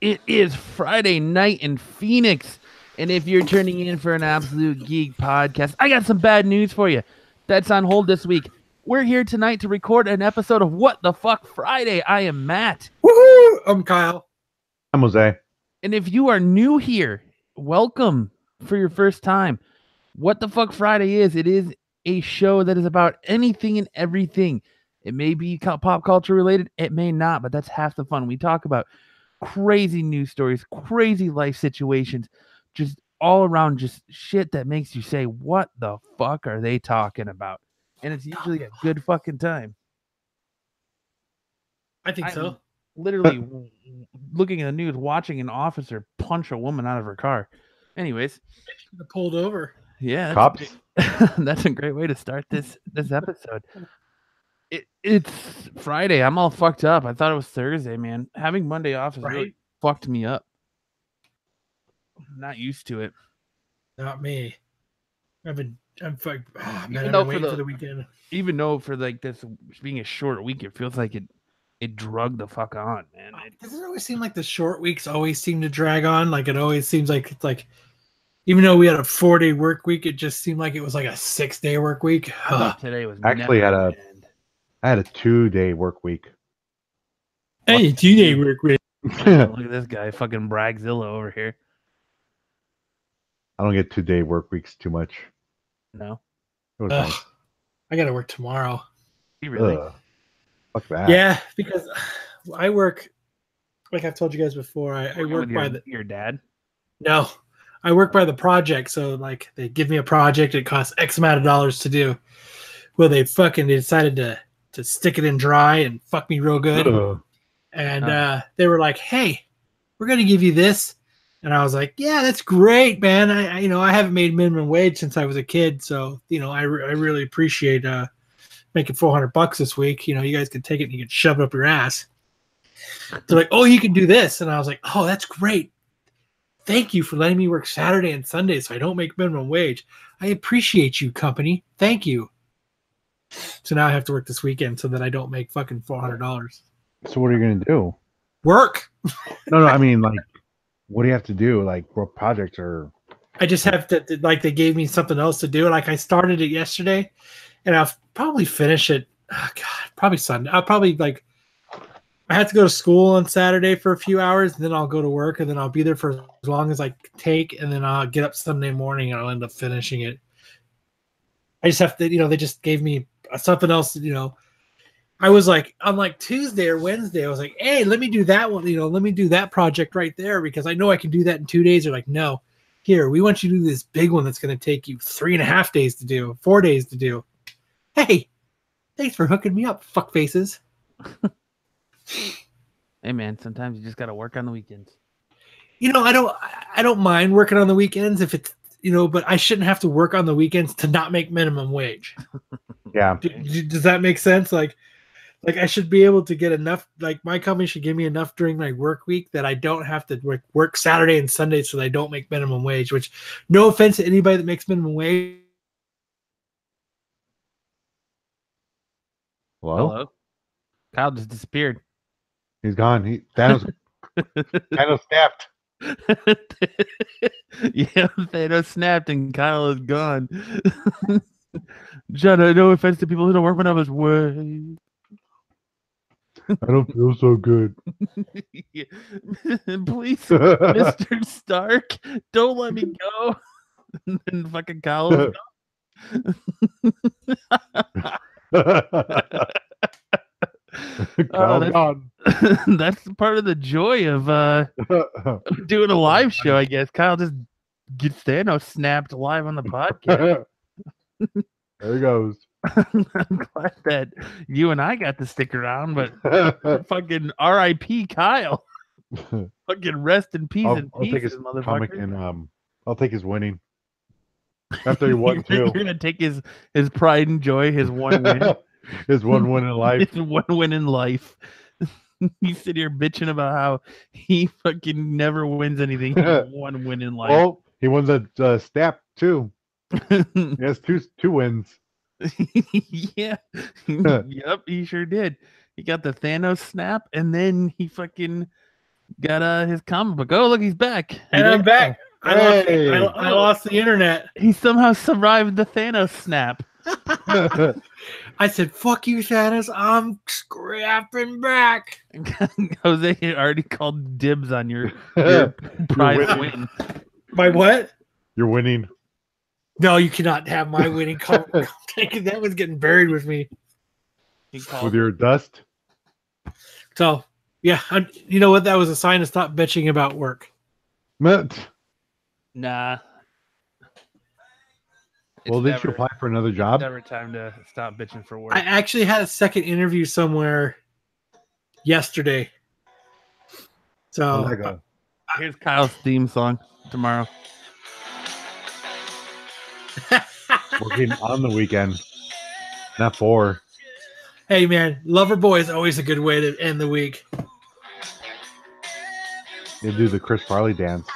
It is Friday night in Phoenix. And if you're turning in for an Absolute Geek podcast, I got some bad news for you. That's on hold this week. We're here tonight to record an episode of What the Fuck Friday. I am Matt. Woohoo! I'm Kyle. I'm Jose. And if you are new here, welcome for your first time. What the Fuck Friday is, it is a show that is about anything and everything. It may be pop culture related, it may not, but that's half the fun. We talk about crazy news stories, crazy life situations, just all around just shit that makes you say, what the fuck are they talking about? And it's usually a good fucking time. I think so. Literally looking at the news, watching an officer punch a woman out of her car. Anyways. Pulled over. Yeah. Cops. That's a great way to start this episode. It's Friday. I'm all fucked up. I thought it was Thursday, man. Having Monday off has really fucked me up. I'm not used to it. Not me. I'm fucked. Oh, man, Even I've been waiting for the weekend. Even though for like this being a short week, it feels like it drug the fuck on, man. Does it always seem like the short weeks always seem to drag on? Like it always seems like it's like, even though we had a 4-day work week, it just seemed like it was like a 6-day work week. Today was actually I had a 2-day work week. Hey, 2-day work week. Look at this guy, fucking Bragzilla over here. I don't get 2-day work weeks too much. No. Nice. I got to work tomorrow. You really? Fuck that. Yeah, because I work, like I've told you guys before, I work by your dad? No, I work by the project. So like they give me a project, it costs X amount of dollars to do. Well, they decided to stick it in dry and fuck me real good. And they were like, hey, we're going to give you this. And I was like, yeah, that's great, man. I haven't made minimum wage since I was a kid. So, I really appreciate making $400 this week. You guys can take it and you can shove it up your ass. They're like, oh, you can do this. And I was like, oh, that's great. Thank you for letting me work Saturday and Sunday so I don't make minimum wage. I appreciate you, company. Thank you. So now I have to work this weekend so that I don't make fucking $400. So what are you going to do? Work. No, I mean, like, what do you have to do? Like, what projects are... I just have to, like, they gave me something else to do. Like, I started it yesterday, and I'll probably finish it, probably Sunday. I'll probably, like, I have to go to school on Saturday for a few hours, and then I'll go to work, and then I'll be there for as long as I take, and then I'll get up Sunday morning, and I'll end up finishing it. I just have to, they just gave me something else, I was like, on like Tuesday or Wednesday, I was like, hey, let me do that one. Let me do that project right there because I know I can do that in 2 days. They're like, no, here, we want you to do this big one that's going to take you 3.5 days to do, 4 days to do. Hey, thanks for hooking me up, fuck faces. Hey, man, sometimes you just got to work on the weekends. I don't mind working on the weekends if it's, but I shouldn't have to work on the weekends to not make minimum wage. Yeah. Does that make sense? Like I should be able to get enough, like my company should give me enough during my work week that I don't have to work Saturday and Sunday so that I don't make minimum wage, which no offense to anybody that makes minimum wage. Hello? Kyle just disappeared. He's gone. Thanos snapped. Yeah, Thanos snapped and Kyle is gone. John, no offense to people who don't work when I was way. I don't feel so good. Yeah. Please, Mr. Stark, don't let me go. And then fucking Kyle is gone. That's part of the joy of doing a live show, I guess. Kyle just gets Thanos snapped live on the podcast. There he goes. I'm glad that you and I got to stick around, but fucking R.I.P. Kyle. Fucking rest in peace and peace, take his motherfucker. comic and I'll take his winning. After he won too. You're gonna take his pride and joy, his one win. His one win in life. His one win in life. You sit here bitching about how he fucking never wins anything. One win in life. Oh, he won the snap too. He has two wins. Yeah. Yep, he sure did. He got the Thanos snap, and then he fucking got his comic book. Oh, look, he's back. And I'm back. Hey. I lost the internet. He somehow survived the Thanos snap. I said, "Fuck you, Thanos. I'm scrapping back." Jose already called dibs on your You're prize winning. win. My what? You're winning. No, you cannot have my winning call. That was getting buried with me. He called With your dust. So, yeah, you know what? That was a sign to stop bitching about work. Matt. Nah. Well, did you apply for another job? Never time to stop bitching for work. I actually had a second interview somewhere yesterday. So, How'd that go? Here's Kyle's theme song tomorrow. Working on the weekend, not for. hey, man, Lover Boy is always a good way to end the week. You do the Chris Farley dance.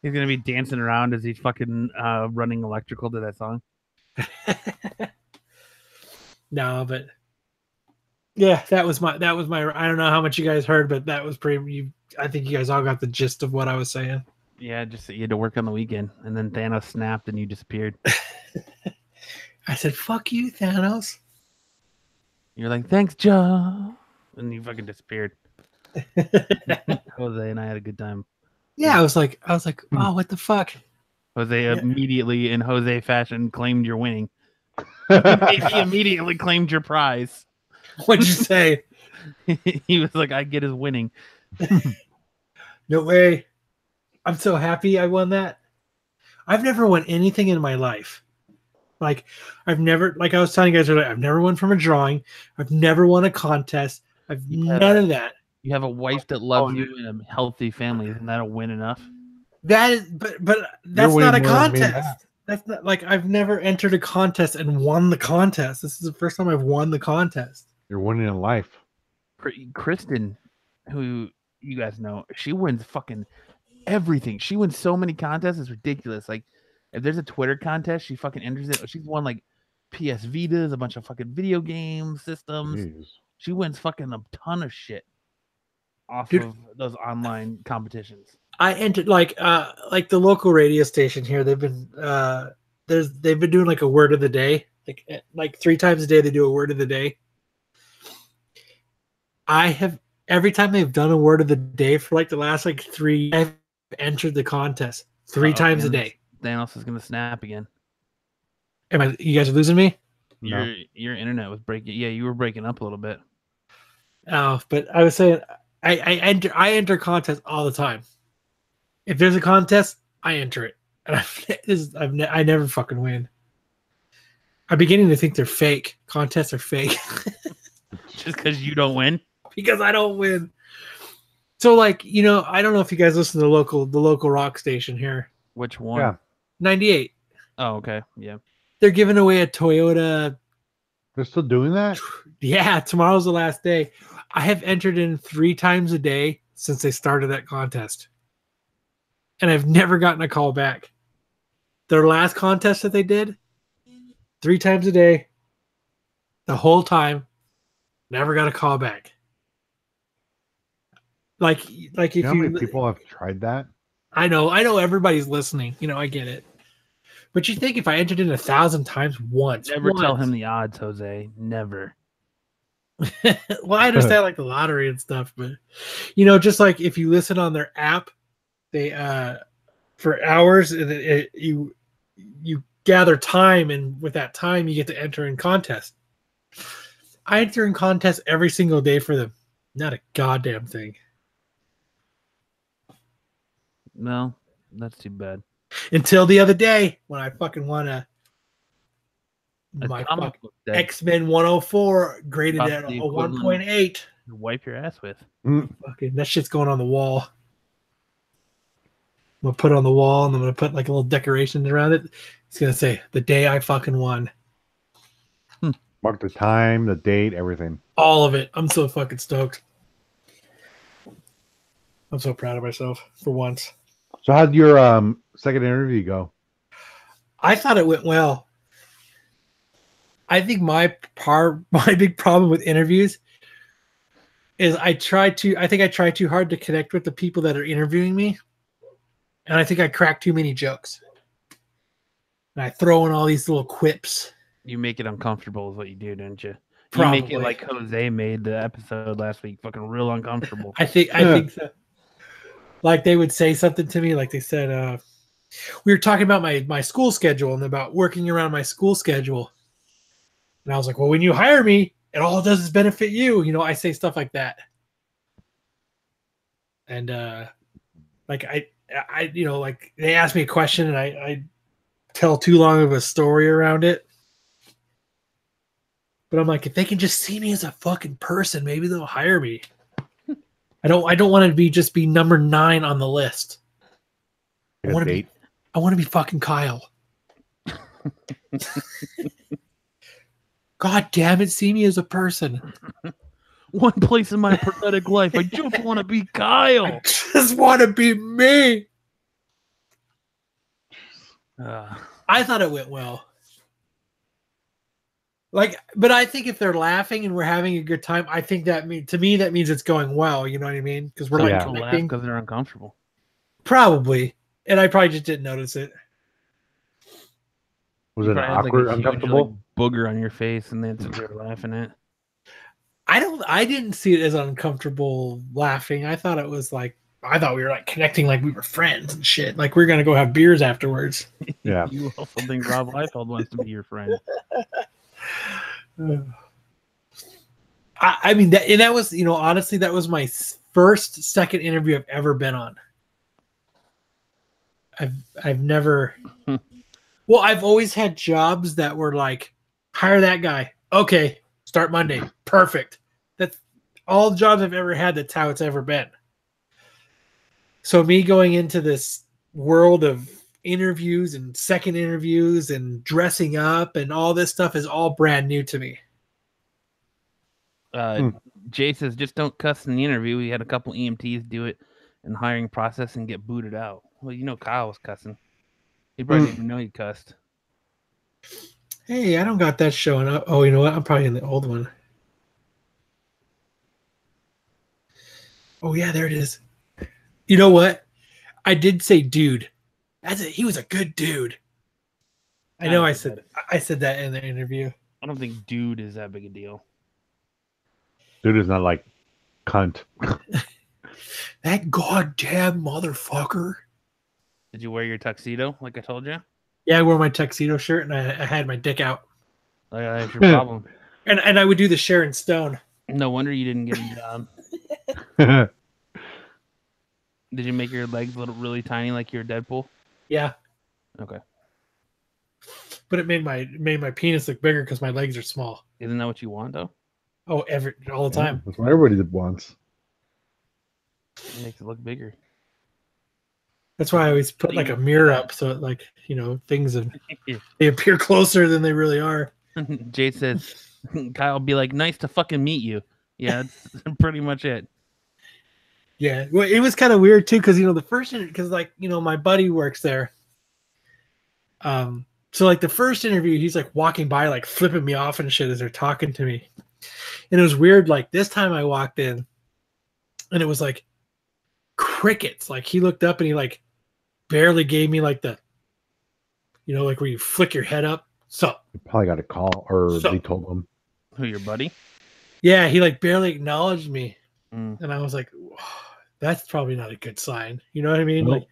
He's gonna be dancing around as he's fucking running electrical to that song. No, but yeah, that was my. I don't know how much you guys heard, but that was pretty. I think you guys all got the gist of what I was saying. Yeah, just you had to work on the weekend, and then Thanos snapped, and you disappeared. I said, "Fuck you, Thanos." You're like, "Thanks, Joe," and you fucking disappeared. Jose and I had a good time. Yeah, I was like, oh, what the fuck? Jose immediately, in Jose fashion, claimed your winning. He immediately claimed your prize. What'd you say? He was like, "I get his winning." No way. I'm so happy I won that. I've never won anything in my life. Like, I've never, like I was telling you guys earlier, I've never won from a drawing. I've never won a contest. None of that. You have a wife that loves you and a healthy family. Isn't that a win enough? That is, but that's not a contest. That's not like I've never entered a contest and won the contest. This is the first time I've won the contest. You're winning in life. Kristen, who you guys know, she wins fucking everything. She wins so many contests, it's ridiculous. Like, if there's a Twitter contest, she fucking enters it. She's won like PS Vitas, a bunch of fucking video game systems. Jeez. She wins fucking a ton of shit off of those online competitions. I entered like the local radio station here. They've been doing like a word of the day. Like 3 times a day they do a word of the day. I have every time they've done a word of the day for like the last like 3, I've entered the contest 3 times a day. Thanos is gonna snap again. You guys are losing me? Your internet was breaking. Yeah, you were breaking up a little bit. Oh, but I was saying I enter contests all the time. If there's a contest, I enter it, and I never fucking win. I'm beginning to think they're fake. Contests are fake. Just because you don't win? Because I don't win. So, like, you know, I don't know if you guys listen to the local rock station here. Which one? Yeah. 98. Oh, okay. Yeah. They're giving away a Toyota. They're still doing that? Yeah, tomorrow's the last day. I have entered in 3 times a day since they started that contest. And I've never gotten a call back. Their last contest that they did, 3 times a day, the whole time, never got a call back. Like if you know how many people have tried that? I know everybody's listening. You know, I get it. But you think if I entered in 1,000 times once, Never tell him the odds, Jose. Never. Well, I understand like the lottery and stuff, but you know, just like if you listen on their app, they for hours, and you gather time, and with that time, you get to enter in contests. I enter in contests every single day for them. Not a goddamn thing. No, that's too bad. Until the other day when I fucking won my X-Men 104 graded at a 1.8. You wipe your ass with. Fucking that shit's going on the wall. I'm gonna put it on the wall, and I'm gonna put like a little decorations around it. It's gonna say the day I fucking won. Mark the time, the date, everything. All of it. I'm so fucking stoked. I'm so proud of myself for once. So how'd your second interview go? I thought it went well. I think my big problem with interviews is I think I try too hard to connect with the people that are interviewing me. And I think I crack too many jokes. And I throw in all these little quips. You make it uncomfortable is what you do, don't you? Probably. You make it like Jose made the episode last week, fucking real uncomfortable. I think so. Like they would say something to me, like they said, we were talking about my school schedule and about working around my school schedule. And I was like, well, when you hire me, it all does is benefit you. You know, I say stuff like that. And like I you know, like they ask me a question and I tell too long of a story around it. But I'm like, if they can just see me as a fucking person, maybe they'll hire me. I don't want to just be number 9 on the list. I want to be fucking Kyle. God damn it, see me as a person. One place in my pathetic life, I just want to be Kyle. I just want to be me. I thought it went well. Like, but I think if they're laughing and we're having a good time, I think that means it's going well. You know what I mean? Because we're like connecting. Because they're uncomfortable. Probably, and I probably just didn't notice it. Was it awkward, uncomfortable? Booger on your face, and then you're laughing at. I didn't see it as uncomfortable laughing. I thought we were like connecting, like we were friends and shit. Like we we're gonna go have beers afterwards. Yeah. You also think Rob Liefeld wants to be your friend. I mean, that was, you know, honestly, that was my second interview I've ever been on. I've never. Well, I've always had jobs that were like, hire that guy. Okay, start Monday. Perfect. That's all the jobs I've ever had. That's how it's ever been. So me going into this world of interviews and second interviews and dressing up and all this stuff is all brand new to me. Jay says, just don't cuss in the interview. We had a couple EMTs do it in the hiring process and get booted out. Well, you know, Kyle was cussing. He probably didn't even know he cussed. Hey, I don't got that showing up. Oh, you know what? I'm probably in the old one. Oh, yeah, there it is. You know what? I did say dude. He was a good dude. I know I said that in the interview. I don't think dude is that big a deal. Dude is not like cunt. That goddamn motherfucker. Did you wear your tuxedo like I told you? Yeah, I wore my tuxedo shirt and I had my dick out. That's your problem. And I would do the Sharon Stone. No wonder you didn't get a job. Did you make your legs really tiny like you're Deadpool? Yeah. Okay. But it made my penis look bigger because my legs are small. Isn't that what you want though? Oh, all the time. That's what everybody wants. It makes it look bigger. That's why I always put like a mirror up so it, like, you know, things they appear closer than they really are. Jay says, Kyle be like, nice to fucking meet you. Yeah, that's pretty much it. Yeah, well, it was kind of weird too because, you know, the first because, like, you know, my buddy works there. So like the first interview, he's like walking by, like flipping me off and shit as they're talking to me, and it was weird. Like this time I walked in, and it was like crickets. Like he looked up and he like barely gave me like the, you know, like where you flick your head up. So you probably got a call or they told him. Who, your buddy? Yeah, he like barely acknowledged me, and I was like, oh, that's probably not a good sign. You know what I mean? Nope. Like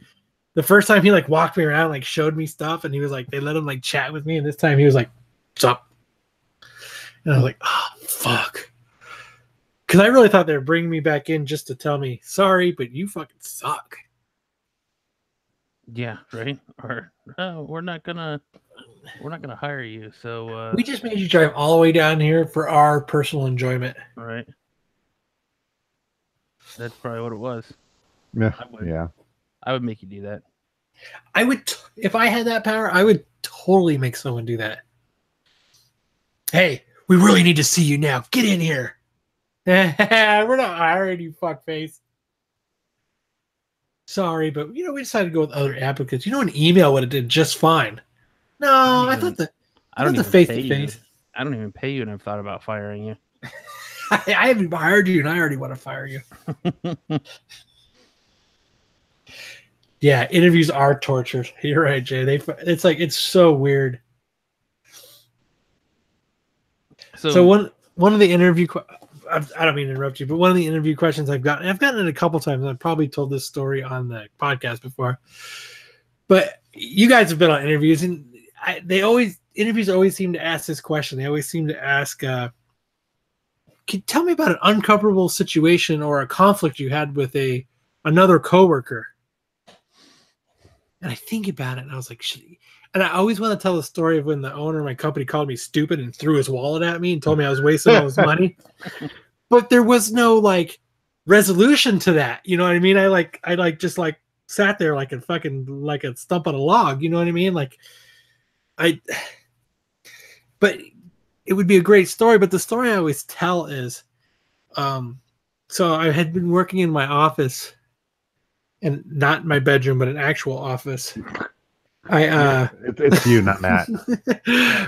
the first time he like walked me around, like showed me stuff, and he was like, they let him like chat with me, and this time he was like, "What's up?" And I was like, "Oh fuck," because I really thought they were bringing me back in just to tell me, "Sorry, but you fucking suck." Yeah, right. Or we're not gonna hire you. So we just made you drive all the way down here for our personal enjoyment. All right. That's probably what it was. Yeah. I would make you do that. I would, if I had that power, I would totally make someone do that. Hey, we really need to see you now. Get in here. We're not hiring you, fuckface. Sorry, but you know, we decided to go with other applicants. You know, an email would have did just fine. No, I thought the face to face. I don't even pay you, and I've thought about firing you. I haven't hired you, and I already want to fire you. Yeah, interviews are tortured. You're right, Jay. It's so weird. So one of the interview, I don't mean to interrupt you, but one of the interview questions I've gotten it a couple times. I've probably told this story on the podcast before, but you guys have been on interviews, and interviews always seem to ask this question. They always seem to ask, "Can you tell me about an uncomfortable situation or a conflict you had with another coworker?" And I think about it, and I was like, shit. And I always want to tell the story of when the owner of my company called me stupid and threw his wallet at me and told me I was wasting all his money. But there was no like resolution to that. You know what I mean? I just sat there like a stump on a log. You know what I mean? But it would be a great story. But the story I always tell is, so I had been working in my office. And not my bedroom, but an actual office. It's you, not Matt.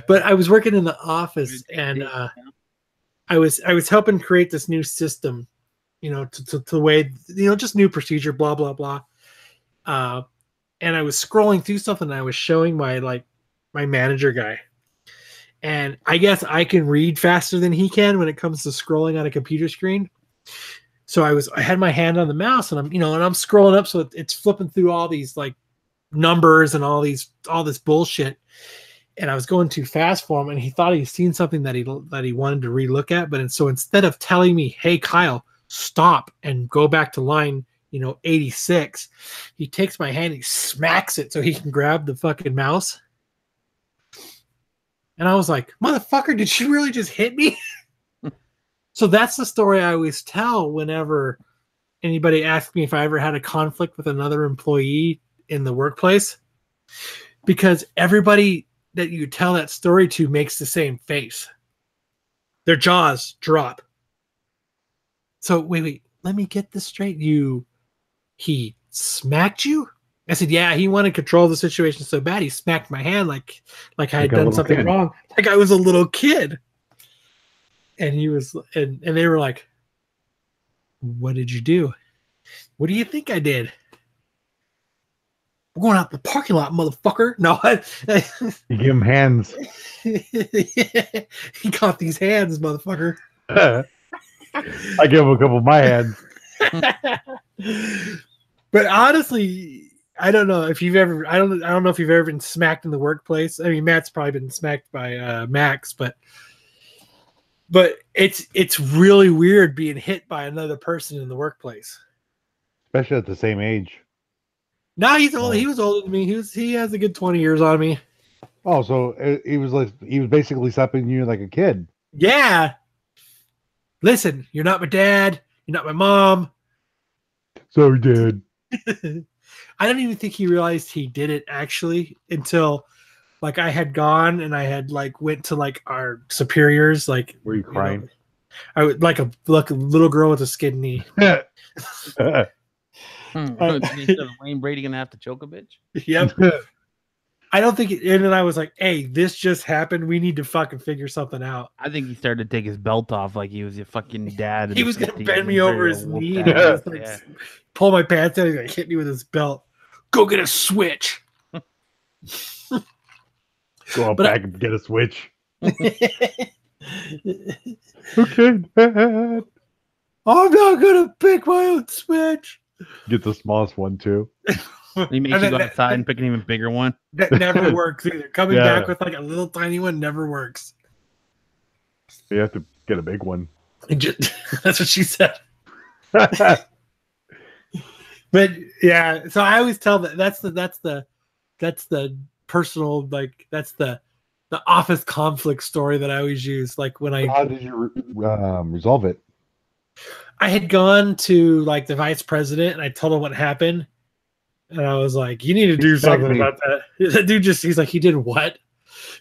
But I was working in the office, and I was helping create this new system, to the way, just new procedure, blah blah blah. And I was scrolling through something, and I was showing my manager guy, and I guess I can read faster than he can when it comes to scrolling on a computer screen. So I had my hand on the mouse, and I'm scrolling up, so it's flipping through all these like numbers and all this bullshit. And I was going too fast for him, and he thought he'd seen something that he wanted to relook at. But so instead of telling me, "Hey Kyle, stop and go back to line 86," he takes my hand, he smacks it so he can grab the fucking mouse. And I was like, "Motherfucker, did you really just hit me?" So that's the story I always tell whenever anybody asks me if I ever had a conflict with another employee in the workplace, because everybody that you tell that story to makes the same face. Their jaws drop. So wait, let me get this straight. He smacked you? I said, yeah, he wanted to control the situation so bad he smacked my hand like I had done something wrong. Like I was a little kid. And he was, and they were like, "What did you do? What do you think I did?" "We're going out the parking lot, motherfucker." No, You give him hands. He caught these hands, motherfucker. I give him a couple of my hands. But honestly, I don't know if you've ever. I don't know if you've ever been smacked in the workplace. I mean, Matt's probably been smacked by Max, but it's really weird being hit by another person in the workplace, Especially at the same age. No, he's old. He was older than me. He has a good 20 years on me. Oh, so he was basically slapping you like a kid. Yeah. Listen, you're not my dad. You're not my mom. Sorry, Dad. I don't even think he realized he did it actually until like I had gone and I had like went to like our superiors. Like, were you crying? I would like a little girl with a skinned knee. Wayne Brady gonna have to choke a bitch? Yep. I don't think and then I was like, hey, this just happened. We need to fucking figure something out. I think he started to take his belt off like he was your fucking dad. He was gonna bend me over his knee and pull my pants down and like, hit me with his belt. Go get a switch. Go out back and get a switch. Okay, Dad. I'm not gonna pick my own switch. Get the smallest one too. He makes you go outside and pick an even bigger one. That never works either. Coming back with like a little tiny one never works. You have to get a big one. That's what she said. But yeah, so I always tell that's the personal, like that's the office conflict story that I always use. Like when How did you resolve it? I had gone to like the vice president and I told him what happened. And I was like, you need to do something about that. That dude he's like, he did what?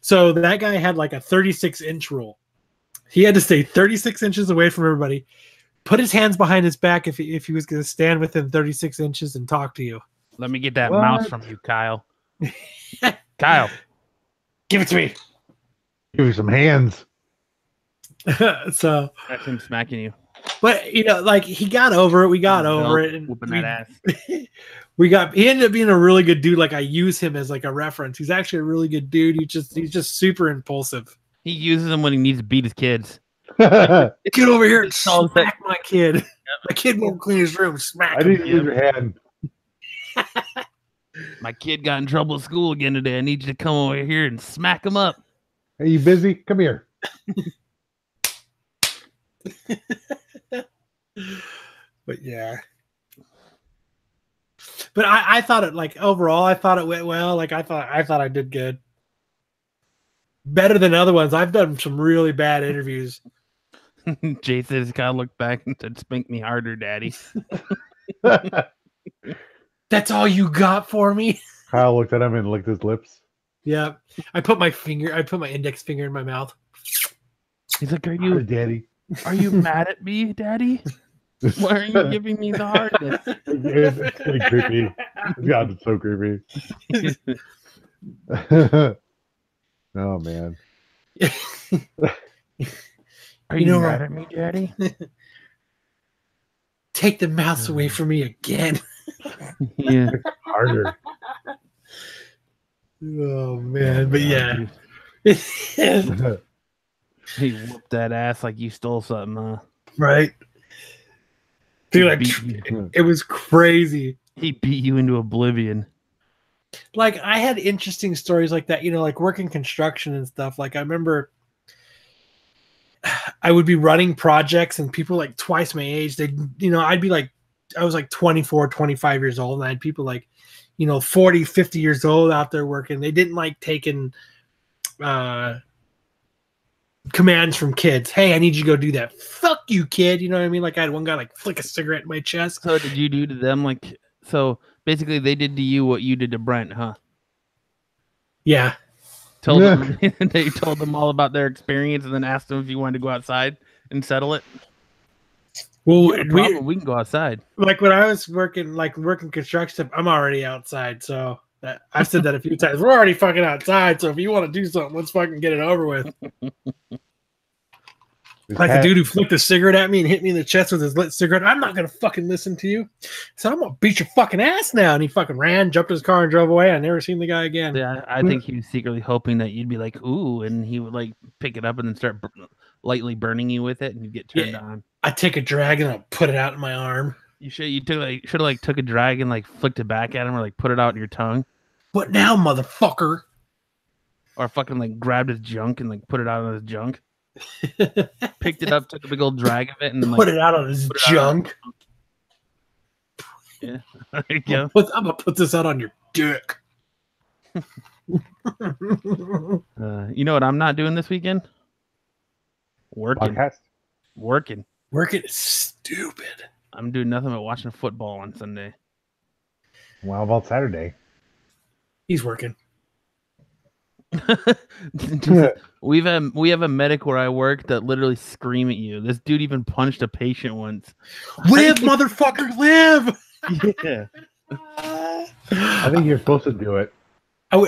So that guy had like a 36-inch rule. He had to stay 36 inches away from everybody, put his hands behind his back if he was going to stand within 36 inches and talk to you. Let me get that mouse from you, Kyle. Kyle. Give it to me. Give me some hands. So That's him smacking you. but like he got over it. We got over it. And Whooping that ass. he ended up being a really good dude. Like I use him as like a reference. He's actually a really good dude. He's just super impulsive. He uses them when he needs to beat his kids. Get over here and Solves smack my kid. My kid won't clean his room. Smack I him. didn't use your hand. My kid got in trouble at school again today. I need you to come over here and smack him up. Hey, you busy? Come here. But yeah. But I thought it like overall, I thought it went well. Like I thought I did good. Better than other ones. I've done some really bad interviews. Jason just kind of looked back and said, "Spank me harder, Daddy." That's all you got for me? Kyle looked at him and licked his lips. Yeah. I put my index finger in my mouth. He's like, Hi, Daddy. Are you mad at me, Daddy? Why are you giving me the hardness? It's pretty creepy. God, it's so creepy. Oh man. Are you mad at me, Daddy? Take the mouse away from me again. Yeah. Harder. Oh man, but yeah. He whooped that ass like you stole something, huh? Right. Dude, it was crazy. He beat you into oblivion. Like I had interesting stories like that, like working construction and stuff. Like I remember I would be running projects and people like twice my age, I'd be like, I was like 24, 25 years old, and I had people like, 40, 50 years old out there working. They didn't like taking commands from kids. Hey, I need you to go do that. Fuck you, kid. You know what I mean? Like I had one guy like flick a cigarette in my chest. So did you do to them like, so basically they did to you what you did to Brent, huh? Yeah. They told them all about their experience and then asked them if you wanted to go outside and settle it. Well, we can go outside. Like when I was working construction, I'm already outside. So I've said that a few times. We're already fucking outside. So if you want to do something, let's fucking get it over with. Like the dude who flicked a cigarette at me and hit me in the chest with his lit cigarette. I'm not gonna fucking listen to you. So I'm gonna beat your fucking ass now. And he fucking ran, jumped in his car, and drove away. I never seen the guy again. Yeah, I think he was secretly hoping that you'd be like, "Ooh," and he would like pick it up and then start lightly burning you with it, and you'd get turned on. I take a drag and I put it out in my arm. You should have like took a drag and like flicked it back at him, or like put it out in your tongue. What now, motherfucker? Or fucking like grabbed his junk and like put it out on his junk. Picked it up, took a big old drag of it, and then put it out on his junk. Yeah, there you go. I'm gonna put this out on your dick. You know what I'm not doing this weekend? Working. Podcast? Working is stupid. I'm doing nothing but watching football on Sunday. Well, about Saturday. He's working. We have a medic where I work that literally scream at you. This dude even punched a patient once. Live, motherfucker, live. Yeah. I think you're supposed to do it. Well,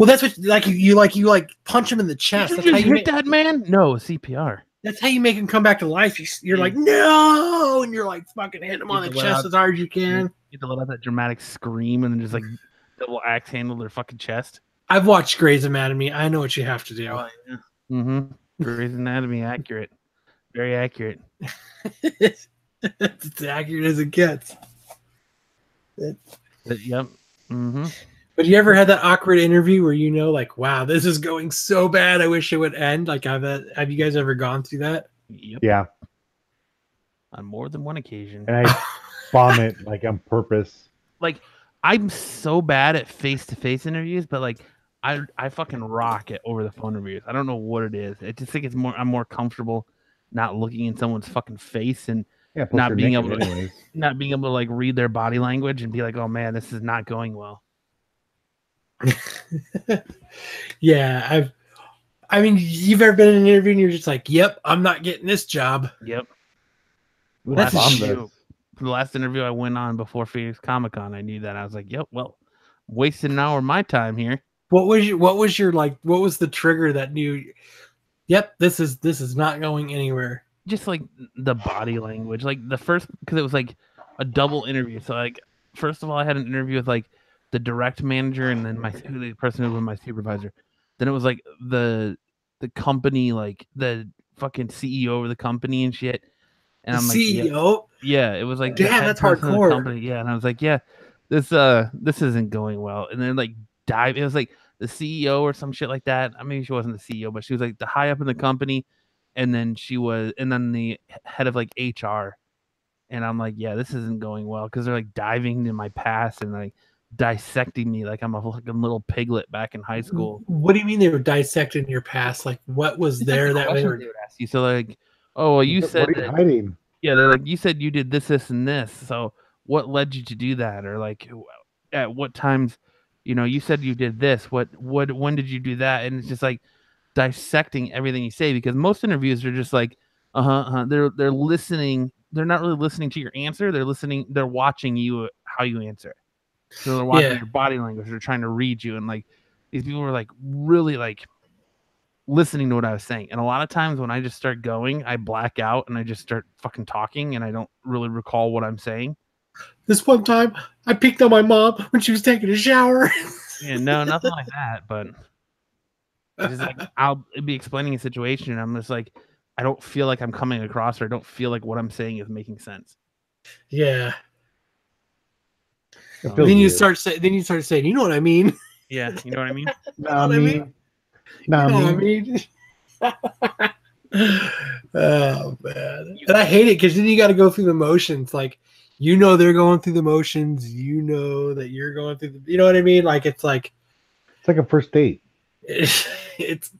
that's what you punch him in the chest. Did you just hit that man? No, CPR. That's how you make him come back to life. You're like, no, and you're like fucking hitting him on the chest as hard as you can. You have to let out that dramatic scream and then just like double axe handle their fucking chest. I've watched Grey's Anatomy. I know what you have to do. Oh, yeah. Mm-hmm. Grey's Anatomy, accurate. Very accurate. It's as accurate as it gets. Yep. Mm-hmm. But you ever had that awkward interview where like, wow, this is going so bad, I wish it would end? Like, have you guys ever gone through that? Yep. Yeah. On more than one occasion. And I vomit like on purpose. Like, I'm so bad at face-to-face interviews, but like I fucking rock it over the phone interviews. I don't know what it is. I just think I'm more comfortable not looking in someone's fucking face and not being able to like read their body language and be like, oh man, this is not going well. Yeah, I mean, you've ever been in an interview and you're just like, yep, I'm not getting this job. Yep. The last interview I went on before Phoenix Comic-Con, I knew that. I was like, yep, well, wasting an hour of my time here. What was the trigger that you Yep, this is not going anywhere. Just like the body language, like the first, because it was like a double interview. So like, first of all, I had an interview with like the direct manager, and then the person who was my supervisor. Then it was like the company, like the fucking CEO of the company and shit. And I'm like, CEO. yeah, it was like the Damn, head that's person of the hardcore. company. Yeah, and I was like, yeah, this isn't going well. And then like dive, it was like the CEO or some shit like that. I mean, she wasn't the CEO, but she was like the high up in the company, and then the head of like HR. And I'm like, yeah, this isn't going well, because they're like diving into my past and like dissecting me like I'm a fucking little piglet back in high school. What do you mean they were dissecting your past? Like, what was It's there like the that they questions were? they would ask you. So like, oh, well, you What said are you that. hiding? Yeah, they're like, you said you did this, and this. So what led you to do that? Or like, at what times, you said you did this. When did you do that? And it's just like dissecting everything you say, because most interviews are just like, They're listening. They're not really listening to your answer. They're listening. They're watching you, how you answer. So they're watching Yeah. your body language. They're trying to read you, and like these people were like really like listening to what I was saying. And a lot of times when I just start going, I black out and I just start fucking talking, and I don't really recall what I'm saying. This one time, I picked on my mom when she was taking a shower. Yeah, no, nothing like that. But it's just like I'll be explaining a situation, and I'm just like, I don't feel like I'm coming across, or I don't feel like what I'm saying is making sense. Yeah. It So, feels Then you weird. start saying, you know what I mean? yeah, you know what I mean? Nah, what I me. mean? Nah, You know me. what I mean? Oh man. And I hate it because then you got to go through the motions. Like, they're going through the motions. You know that you're going through the. You know what I mean? Like it's like It's like a first date. it's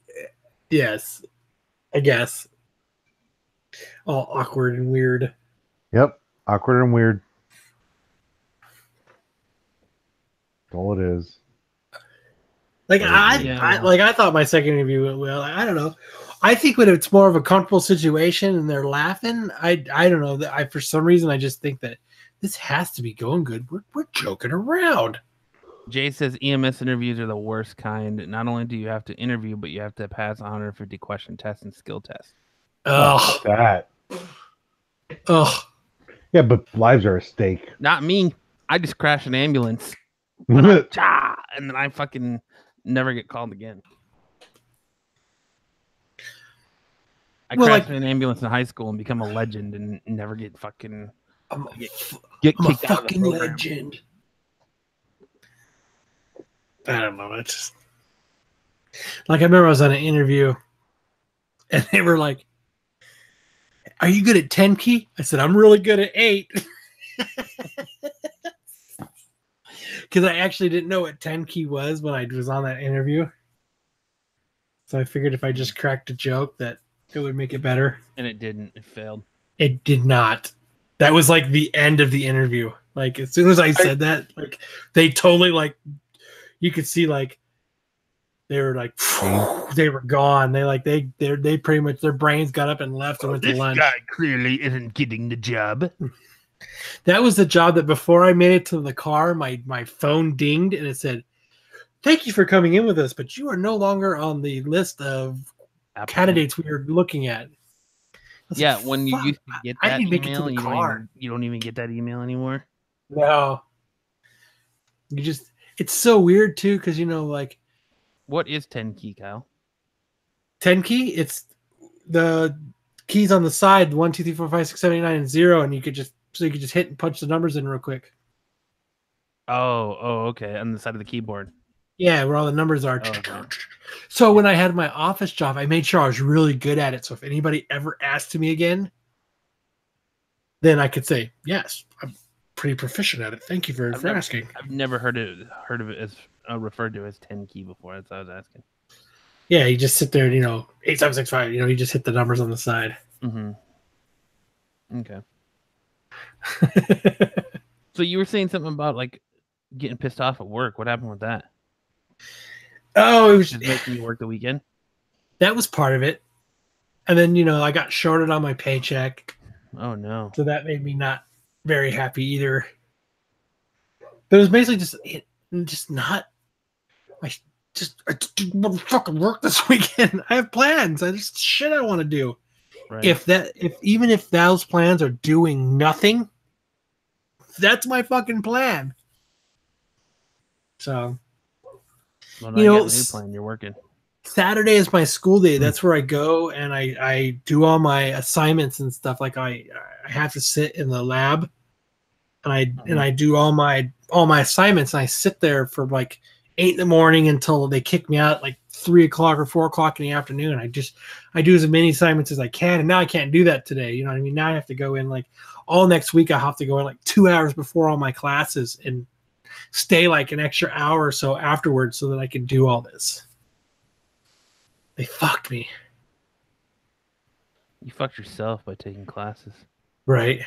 yes, I guess. All awkward and weird. Yep. Awkward and weird. That's all it is. Like Yeah, I thought my second interview went well. I don't know. I think when it's more of a comfortable situation and they're laughing, I don't know that for some reason I just think that this has to be going good. We're joking around. Jay says EMS interviews are the worst kind. Not only do you have to interview, but you have to pass 150 question tests and skill tests. Ugh. That. Ugh. Yeah, but lives are at stake. Not me. I just crash an ambulance. And then I fucking never get called again. I crashed in an ambulance in high school and become a legend and never get fucking I'm get a kicked out of the fucking program. legend. I don't know. It's just like I remember I was on an interview and they were like, "Are you good at 10 key?" I said, "I'm really good at 8." Because I actually didn't know what 10 key was when I was on that interview. So I figured if I just cracked a joke that it would make it better. And it didn't. It failed. It did not. That was like the end of the interview. Like as soon as I said that, like they totally like you could see like they were like they were gone. They pretty much their brains got up and left and went to lunch. This guy clearly isn't getting the job. That was the job that before I made it to the car, my phone dinged and it said, "Thank you for coming in with us, but you are no longer on the list of candidates we are looking at." Yeah, like, when you fuck, used to get I that didn't make it to email, the car. you don't even get that email anymore. No. It's so weird too, because like What is 10 key, Kyle? 10 key, it's the keys on the side, 1, 2, 3, 4, 5, 6, 7, 8, 9, and 0, and you could just hit and punch the numbers in real quick. Oh, okay. On the side of the keyboard. Yeah, where all the numbers are. Oh, okay. So when I had my office job, I made sure I was really good at it. So if anybody ever asked me again, then I could say, "Yes, I'm pretty proficient at it. Thank you for asking." I've never heard of it as referred to as 10 key before. That's what I was asking. Yeah, you just sit there and 8765. You just hit the numbers on the side. Mm-hmm. Okay. So you were saying something about like getting pissed off at work. What happened with that? Oh, it was Just making you work the weekend. That was part of it. And then, I got shorted on my paycheck. Oh, no. So that made me not very happy either. But it was basically just not I just do motherfucking work this weekend. I have plans. I just shit I want to do. Right. Even if those plans are doing nothing, that's my fucking plan. So, Well, now you got a new plan. You're working. Saturday is my school day. That's where I go and I do all my assignments and stuff. Like I have to sit in the lab and I do all my assignments, and I sit there for like 8 in the morning until they kick me out at like 3 o'clock or 4 o'clock in the afternoon. I do as many assignments as I can, and now I can't do that today. You know what I mean? Now I have to go in like all next week. I have to go in like 2 hours before all my classes and stay like an extra hour or so afterwards so that I can do all this. They fucked me. You fucked yourself by taking classes. Right.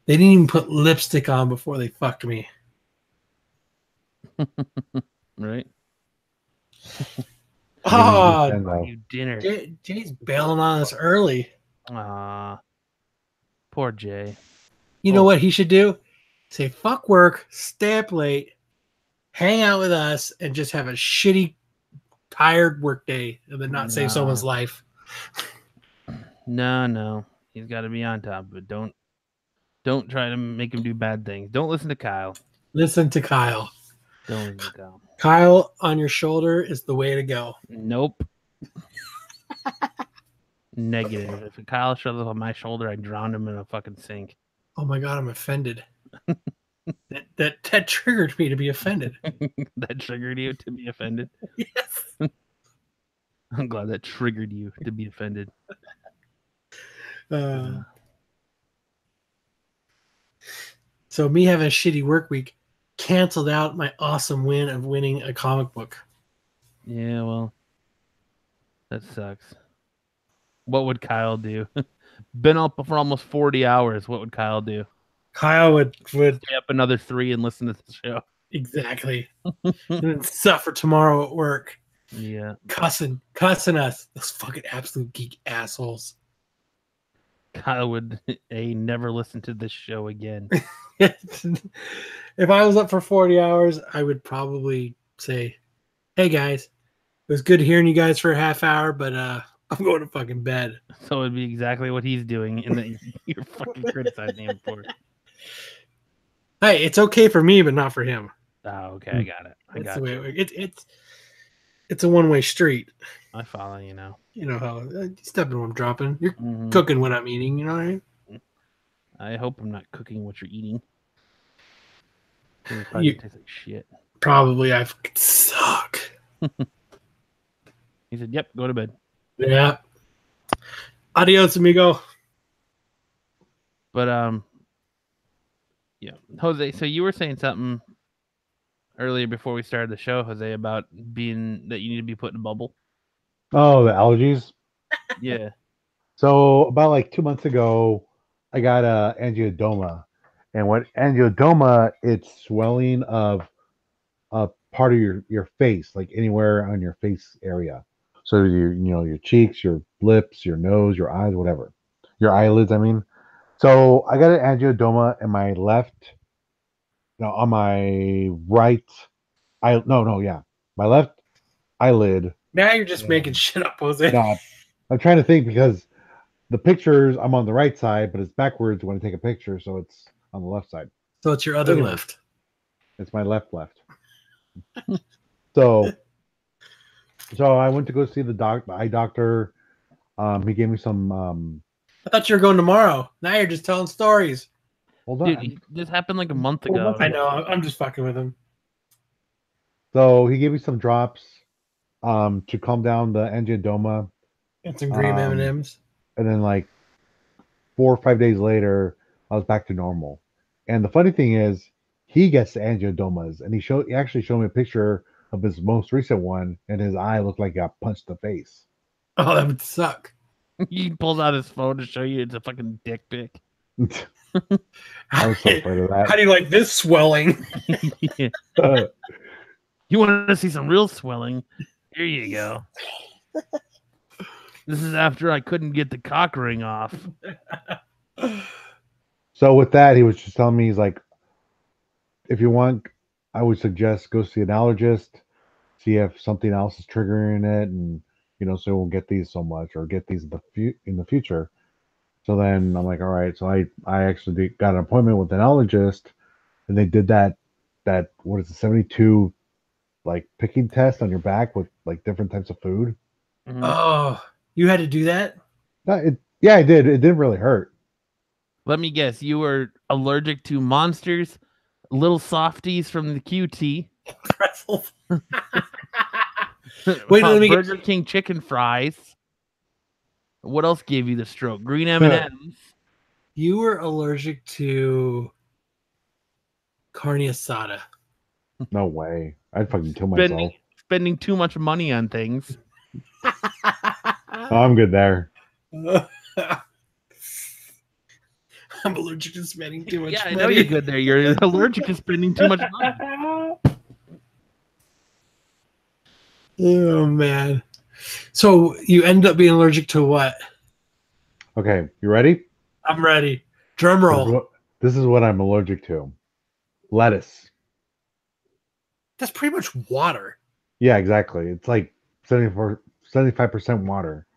They didn't even put lipstick on before they fucked me. Right? Oh, you dinner. Jay's bailing on us early. Ah, poor Jay. You know what he should do? Say fuck work, stay up late, hang out with us, and just have a shitty, tired work day, and then not save someone's life. No. He's got to be on top of it. Don't try to make him do bad things. Don't listen to Kyle. Listen to Kyle. Don't listen to Kyle. Kyle on your shoulder is the way to go. Nope. Negative. If Kyle shows up on my shoulder, I drown him in a fucking sink. Oh my god, I'm offended. that triggered me to be offended. That triggered you to be offended? Yes. I'm glad that triggered you to be offended. So me having a shitty work week canceled out my awesome win of winning a comic book. Yeah, well, that sucks. What would Kyle do? Been up for almost 40 hours. What would Kyle do? Kyle would stay up another 3 and listen to the show. Exactly. And then suffer tomorrow at work. Yeah. Cussing us. Those fucking absolute geek assholes. Kyle would never listen to this show again. If I was up for 40 hours, I would probably say, hey guys, it was good hearing you guys for a half hour, but I'm going to fucking bed. So it'd be exactly what he's doing, and that you're fucking criticizing him for it. Hey, it's okay for me, but not for him. Oh, okay, I got it. That's the way it's a one-way street. I follow you now. You know how you step in what I'm dropping. You're cooking what I'm eating. You know what I mean? I hope I'm not cooking what you're eating. It probably tastes like shit. Probably I fucking suck. He said, "Yep, go to bed." Yeah. Adios, amigo. But yeah, Jose. So you were saying something earlier before we started the show, Jose, about being that you need to be put in a bubble. Oh, the allergies. Yeah. So about like 2 months ago, I got angiodoma, and what angiodoma? It's swelling of a part of your face, like anywhere on your face area. So your cheeks, your lips, your nose, your eyes, whatever, your eyelids. I mean, so I got an angiodoma in my left. No, on my right. My left eyelid. Now you're just making shit up, Jose. No, I'm trying to think because the pictures, I'm on the right side, but it's backwards when I take a picture, so it's on the left side. So it's your other left. It's my left. So I went to go see the eye doctor. He gave me some. I thought you were going tomorrow. Now you're just telling stories. Hold on. Dude, this happened like a month ago. I know. I'm just fucking with him. So he gave me some drops to calm down the angiodoma. And some green M&Ms. And then like 4 or 5 days later, I was back to normal. And the funny thing is, he gets the angiodomas, and he actually showed me a picture of his most recent one, and his eye looked like he got punched in the face. Oh, that would suck. He pulls out his phone to show you it's a fucking dick pic. I was so afraid of that. How do you like this swelling? You wanted to see some real swelling? Here you go. This is after I couldn't get the cock ring off. So with that, he was just telling me, he's like, if you want, I would suggest go see an allergist. see if something else is triggering it, and so we won't get these so much or get these in the future. So then I'm like, all right. So I actually got an appointment with an allergist, and they did that what is it, 72 like picking test on your back with like different types of food. Mhm. Oh, you had to do that? Yeah, I did. It didn't really hurt. Let me guess. You were allergic to monsters, little softies from the QT. Pretzels. Wait, let me Burger King chicken fries. What else gave you the stroke? Green Yeah. M&Ms. You were allergic to carne asada. No way. I'd fucking kill myself. Spending too much money on things. Oh, I'm good there. I'm allergic to spending too much Yeah, I money. know you're good there. You're allergic to spending too much money. Oh man. So you end up being allergic to what? Okay, you ready? I'm ready. Drum roll. This is what I'm allergic to. Lettuce. That's pretty much water. Yeah, exactly. It's like 75% water.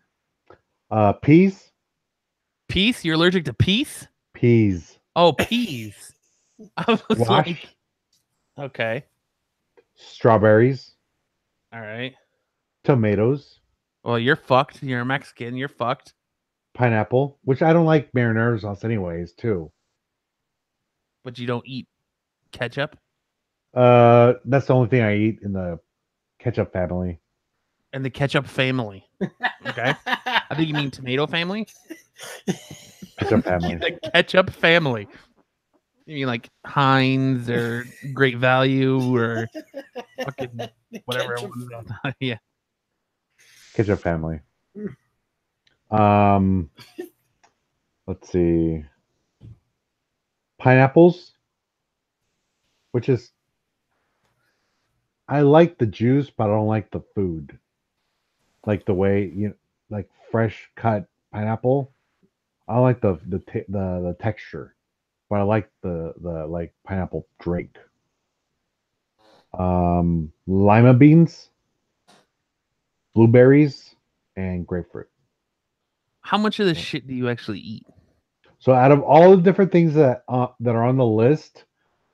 Peas. Peas? You're allergic to peas? Peas. Oh, peas. I was Squash. like, okay. Strawberries. All right. Tomatoes. Well, you're fucked. You're a Mexican. You're fucked. Pineapple, which I don't like marinara sauce anyways, too. But you don't eat ketchup That's the only thing I eat in the ketchup family. and the ketchup family. Okay. I think you mean tomato family. Ketchup family. The ketchup family. You mean like Heinz or Great Value or fucking whatever. Yeah. Ketchup family. Let's see. Pineapples, which is I like the juice, but I don't like the food. Like the way like fresh cut pineapple. I don't like the texture, but I like the like pineapple drink. Lima beans, blueberries, and grapefruit. How much of this shit do you actually eat? So out of all the different things that are on the list,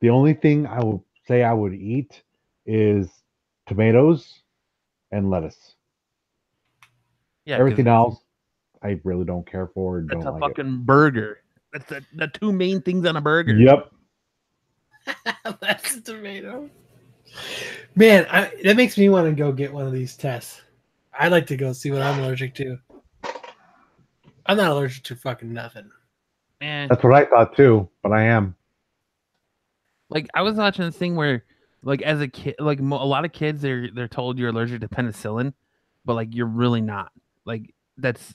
the only thing I would say I would eat is tomatoes and lettuce. Yeah, Everything else, I really don't care for. that's Don't a like it. fucking burger. That's the two main things on a burger. Yep. That's a tomato. Man, that makes me want to go get one of these tests. I'd like to go see what I'm allergic to. I'm not allergic to fucking nothing. Man, That's what I thought too, but I am. like I was watching this thing where, like as a kid, like a lot of kids, they're told you're allergic to penicillin, but like you're really not. Like that's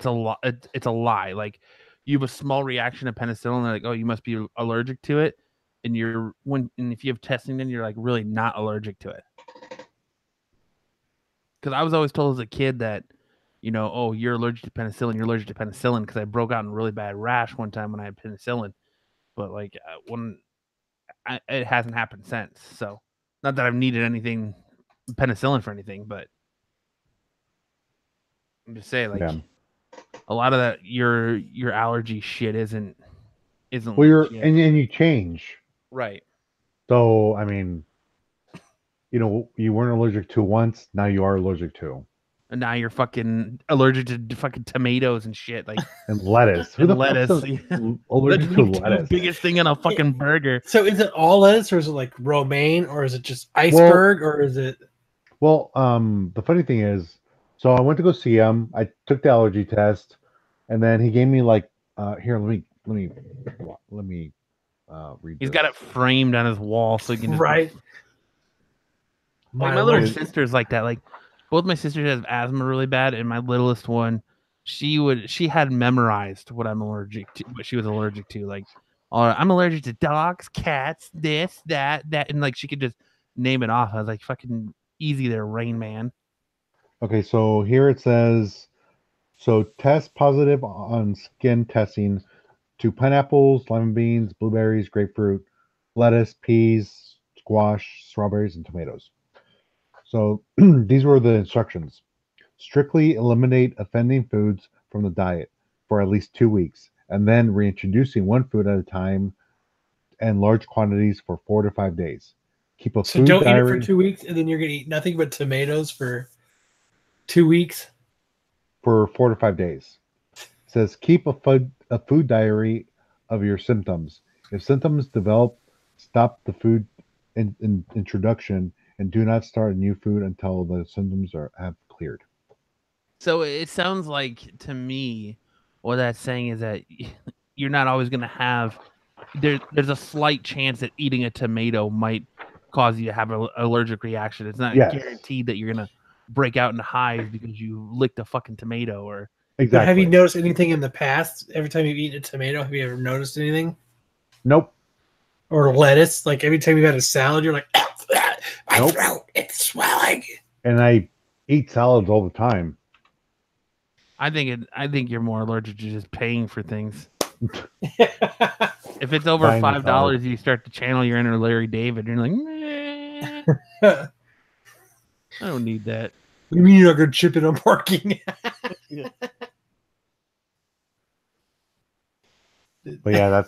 a lot. It's a lie. Like you have a small reaction to penicillin, they're like, oh, you must be allergic to it, and if you have testing, then you're like really not allergic to it. Because I was always told as a kid that, oh, you're allergic to penicillin. You're allergic to penicillin because I broke out in a really bad rash one time when I had penicillin. But like it hasn't happened since. So not that I've needed anything penicillin for anything, but I'm just saying like a lot of that your allergy shit isn't Well, legit. and you change. Right. So I mean, you weren't allergic to once, now you are allergic to. And now you're fucking allergic to fucking tomatoes and shit, like and lettuce. Who and the lettuce. fuck's allergic to lettuce? Biggest thing on a fucking burger. So is it all lettuce, or is it like romaine, or is it just iceberg, or is it? Well, the funny thing is, so I went to go see him. I took the allergy test, and then he gave me like, here, let me read. He's this. got it framed on his wall so he can just Right. Like my little sister's like that. Like both my sisters have asthma really bad, and my littlest one, she had memorized what I'm allergic to, what she was allergic to. Like, I'm allergic to dogs, cats, this, that, and like she could just name it off. I was like, fucking easy there, Rain Man. Okay, so here it says, so test positive on skin testing to pineapples, lima beans, blueberries, grapefruit, lettuce, peas, squash, strawberries, and tomatoes. So these were the instructions. Strictly eliminate offending foods from the diet for at least 2 weeks, and then reintroducing one food at a time and large quantities for 4 to 5 days. Keep a So food don't eat it for diary 2 weeks, and then you're gonna eat nothing but tomatoes for 2 weeks. for 4 to 5 days. It says keep a food diary of your symptoms. If symptoms develop, stop the food introduction and do not start a new food until the symptoms have cleared. So it sounds like to me, what that's saying is that you're not always going to have. There's a slight chance that eating a tomato might cause you to have an allergic reaction. It's not Yes. guaranteed that you're gonna break out into hives because you licked a fucking tomato or. But have Exactly. you noticed anything in the past? Every time you've eaten a tomato, have you ever noticed anything? Nope. Or lettuce? Like every time you've had a salad, you're like, my Nope. throat, it's swelling. And I eat salads all the time. I think you're more allergic to just paying for things. If it's over Buying the $5, you start to channel your inner Larry David. And you're like, meh, What I don't need that. do you mean you're not going to chip it? I'm working. But yeah,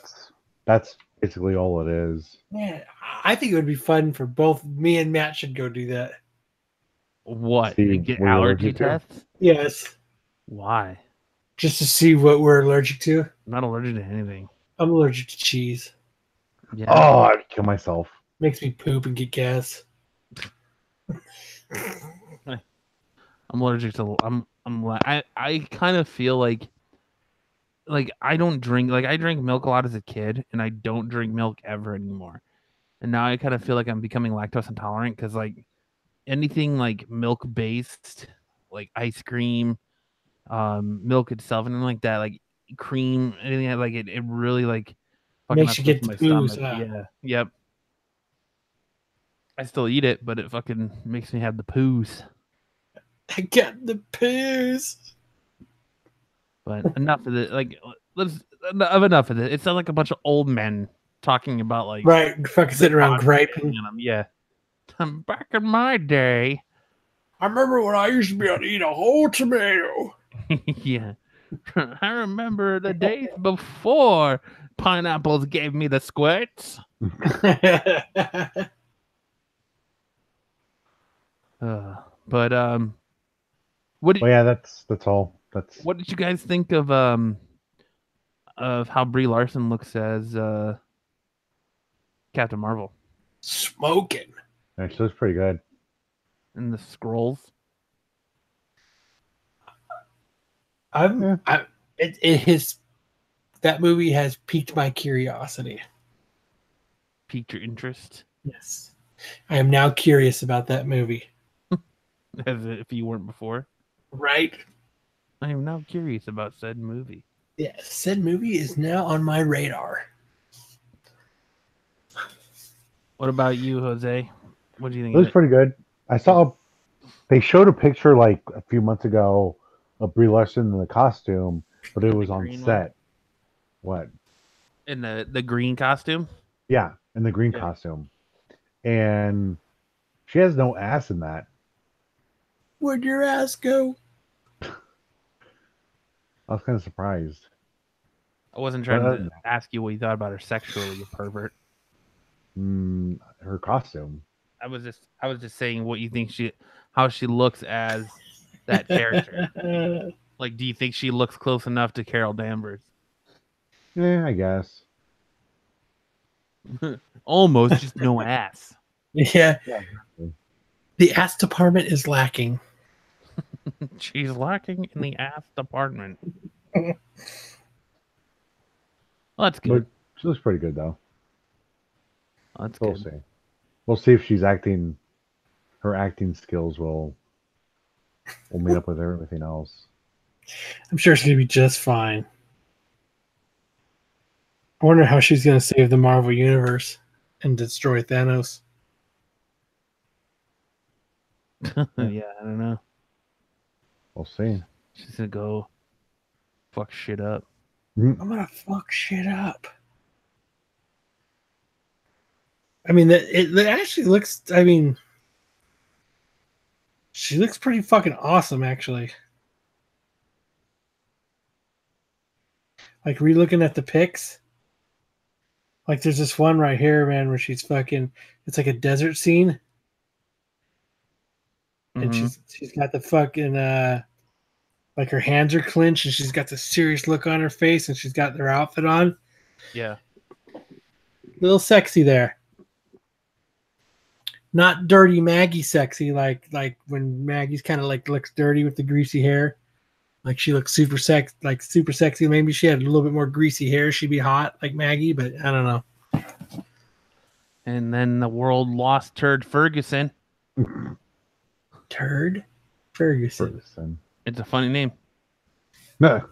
that's basically all it is. Man, I think it would be fun for both me and Matt should go do that. What? See Get what you're allergy allergic to? tests? Yes. Why? Just to see what we're allergic to. I'm not allergic to anything. I'm allergic to cheese. Yeah. Oh, I'd kill myself. Makes me poop and get gas. I'm allergic to. I kind of feel like I don't drink. Like I drank milk a lot as a kid, and I don't drink milk ever anymore. And now I kind of feel like I'm becoming lactose intolerant because like anything like milk based, like ice cream, milk itself, and like that, like cream, anything like it really like fucking Makes you upsets get the my poos, stomach. huh? Yeah. Yep. I still eat it, but it fucking makes me have the poos. I got the poos. But enough of it. Like, let's enough of it. It sounds like a bunch of old men talking about like Right, fucking sitting around griping. Yeah, back in my day. I remember when I used to be able to eat a whole tomato. Yeah, I remember the days before pineapples gave me the squirts. But what did Well, yeah, that's all. That's what did you guys think of how Brie Larson looks as Captain Marvel Smoking. actually looks pretty good. in the scrolls? That movie has piqued my curiosity. Piqued your interest Yes. I am now curious about that movie. as if you weren't before. Right? I am now curious about said movie. Yeah, said movie is now on my radar. What about you, Jose? What do you think? It looks pretty good. I saw they showed a picture like a few months ago of Brie Larson in the costume, but it In the was on green set. What? In the green costume? Yeah, in the green Yeah. costume, and she has no ass in that. Where'd your ass go? I was kind of surprised. I wasn't trying But, to ask you what you thought about her sexually, you pervert. Her costume. I was just saying what you think how she looks as that character. Like, do you think she looks close enough to Carol Danvers? Yeah, I guess. Almost, just no ass. Yeah. Yeah. The ass department is lacking. She's lacking in the ass department. Well, that's good. But she looks pretty good though. That's We'll good. see. We'll see if she's acting. Her acting skills will meet up with everything else. I'm sure it's going to be just fine. I wonder how she's going to save the Marvel Universe and destroy Thanos. Yeah, I don't know. We'll see. She's gonna go fuck shit up. I'm going to fuck shit up. I mean, it actually looks, I mean, She looks pretty fucking awesome, actually. Like, re-looking at the pics. Like, there's this one right here, man, where she's fucking... It's like a desert scene. And she's got the fucking... like, her hands are clenched, and she's got the serious look on her face, and she's got their outfit on. Yeah. Little sexy there. Not dirty Maggie sexy, like when Maggie's kind of like looks dirty with the greasy hair. Like she looks super sexy. Maybe she had a little bit more greasy hair. She'd be hot like Maggie, but I don't know. And then the world lost Turd Ferguson. Turd Ferguson. It's a funny name. No.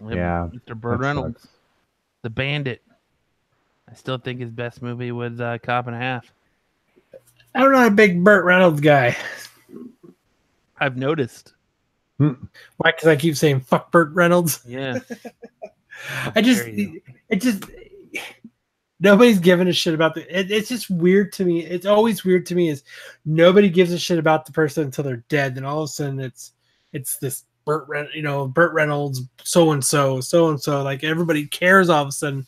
Yeah. Mr. Burt Reynolds. Sucks. The Bandit. I still think his best movie was Cop and a Half. I'm not a big Burt Reynolds guy. I've noticed. Why? Because I keep saying fuck Burt Reynolds. Yeah. Nobody's giving a shit about it's just weird to me. It's always weird to me is nobody gives a shit about the person until they're dead. Then all of a sudden it's this Burt Reynolds, so and so. Like everybody cares all of a sudden.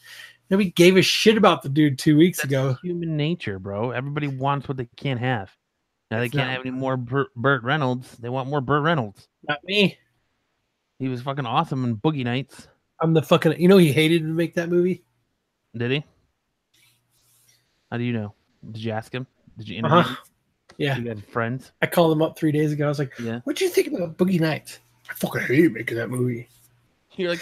Nobody gave a shit about the dude 2 weeks ago. Human nature, bro. Everybody wants what they can't have. Now they can't have any more Burt Reynolds. They want more Burt Reynolds. Not me. He was fucking awesome in Boogie Nights. I'm the fucking... You know he hated to make that movie? Did he? How do you know? Did you ask him? Did you interview him? Yeah. You had friends? I called him up 3 days ago. I was like, yeah. What do you think about Boogie Nights? I fucking hate making that movie. You're like,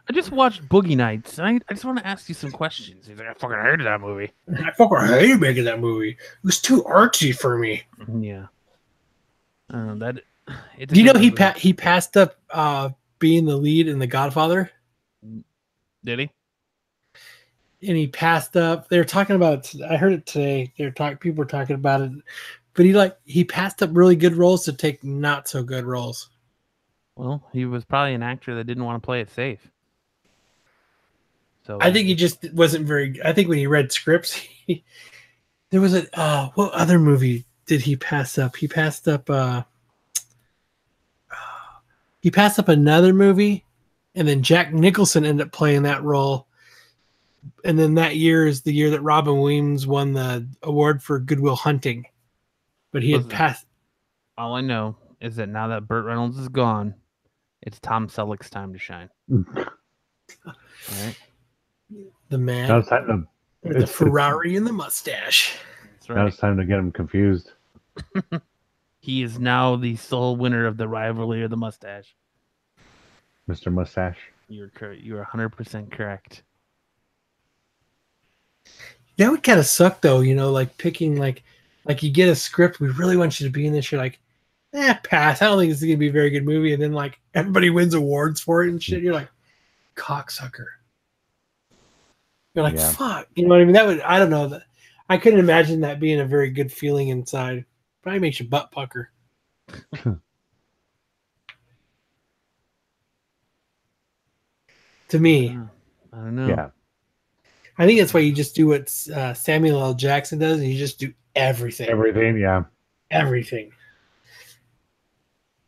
I just watched Boogie Nights. I just want to ask you some questions. He's like, I fucking hated that movie. I fucking hate making that movie. It was too artsy for me. Yeah. Do you know he passed up being the lead in The Godfather? Did he? And he passed up. They were talking about it. I heard it today. People were talking about it. But he passed up really good roles to take not so good roles. Well, he was probably an actor that didn't want to play it safe. So I think he just wasn't very. I think when he read scripts, there was what other movie did he pass up? He passed up. He passed up another movie, and then Jack Nicholson ended up playing that role. And then that year is the year that Robin Williams won the award for Good Will Hunting. But he had passed. All I know is that now that Burt Reynolds is gone, it's Tom Selleck's time to shine. All right. The man. Now it's time with the Ferrari and the mustache. That's right. Now it's time to get him confused. He is now the sole winner of the rivalry of the mustache. Mr. Mustache. You're 100% correct. That would kind of suck though, like picking like you get a script, we really want you to be in this, you're like, pass. I don't think this is gonna be a very good movie, and then like everybody wins awards for it and shit. You're like, cocksucker. You're like, fuck. You know what I mean? I don't know. I couldn't imagine that being a very good feeling inside. Probably makes your butt pucker. To me. I don't know. Yeah. I think that's why you just do what Samuel L. Jackson does, and you just do everything. Everything, yeah. Everything.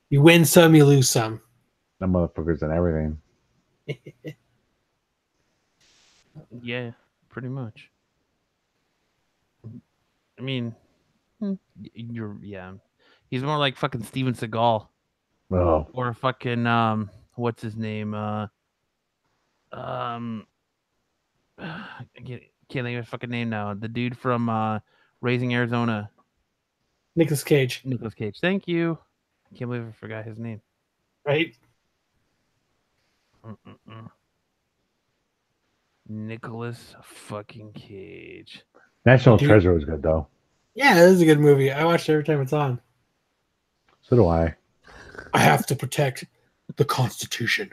You win some, you lose some. The motherfuckers and everything. Yeah, pretty much. I mean, he's more like fucking Steven Seagal. Oh. Or fucking what's his name? I can't think of his fucking name now. The dude from Raising Arizona. Nicolas Cage. Thank you. I can't believe I forgot his name. Right? Nicolas fucking Cage. National Treasure was good though. Yeah, it is a good movie. I watch it every time it's on. So do I. I have to protect the Constitution.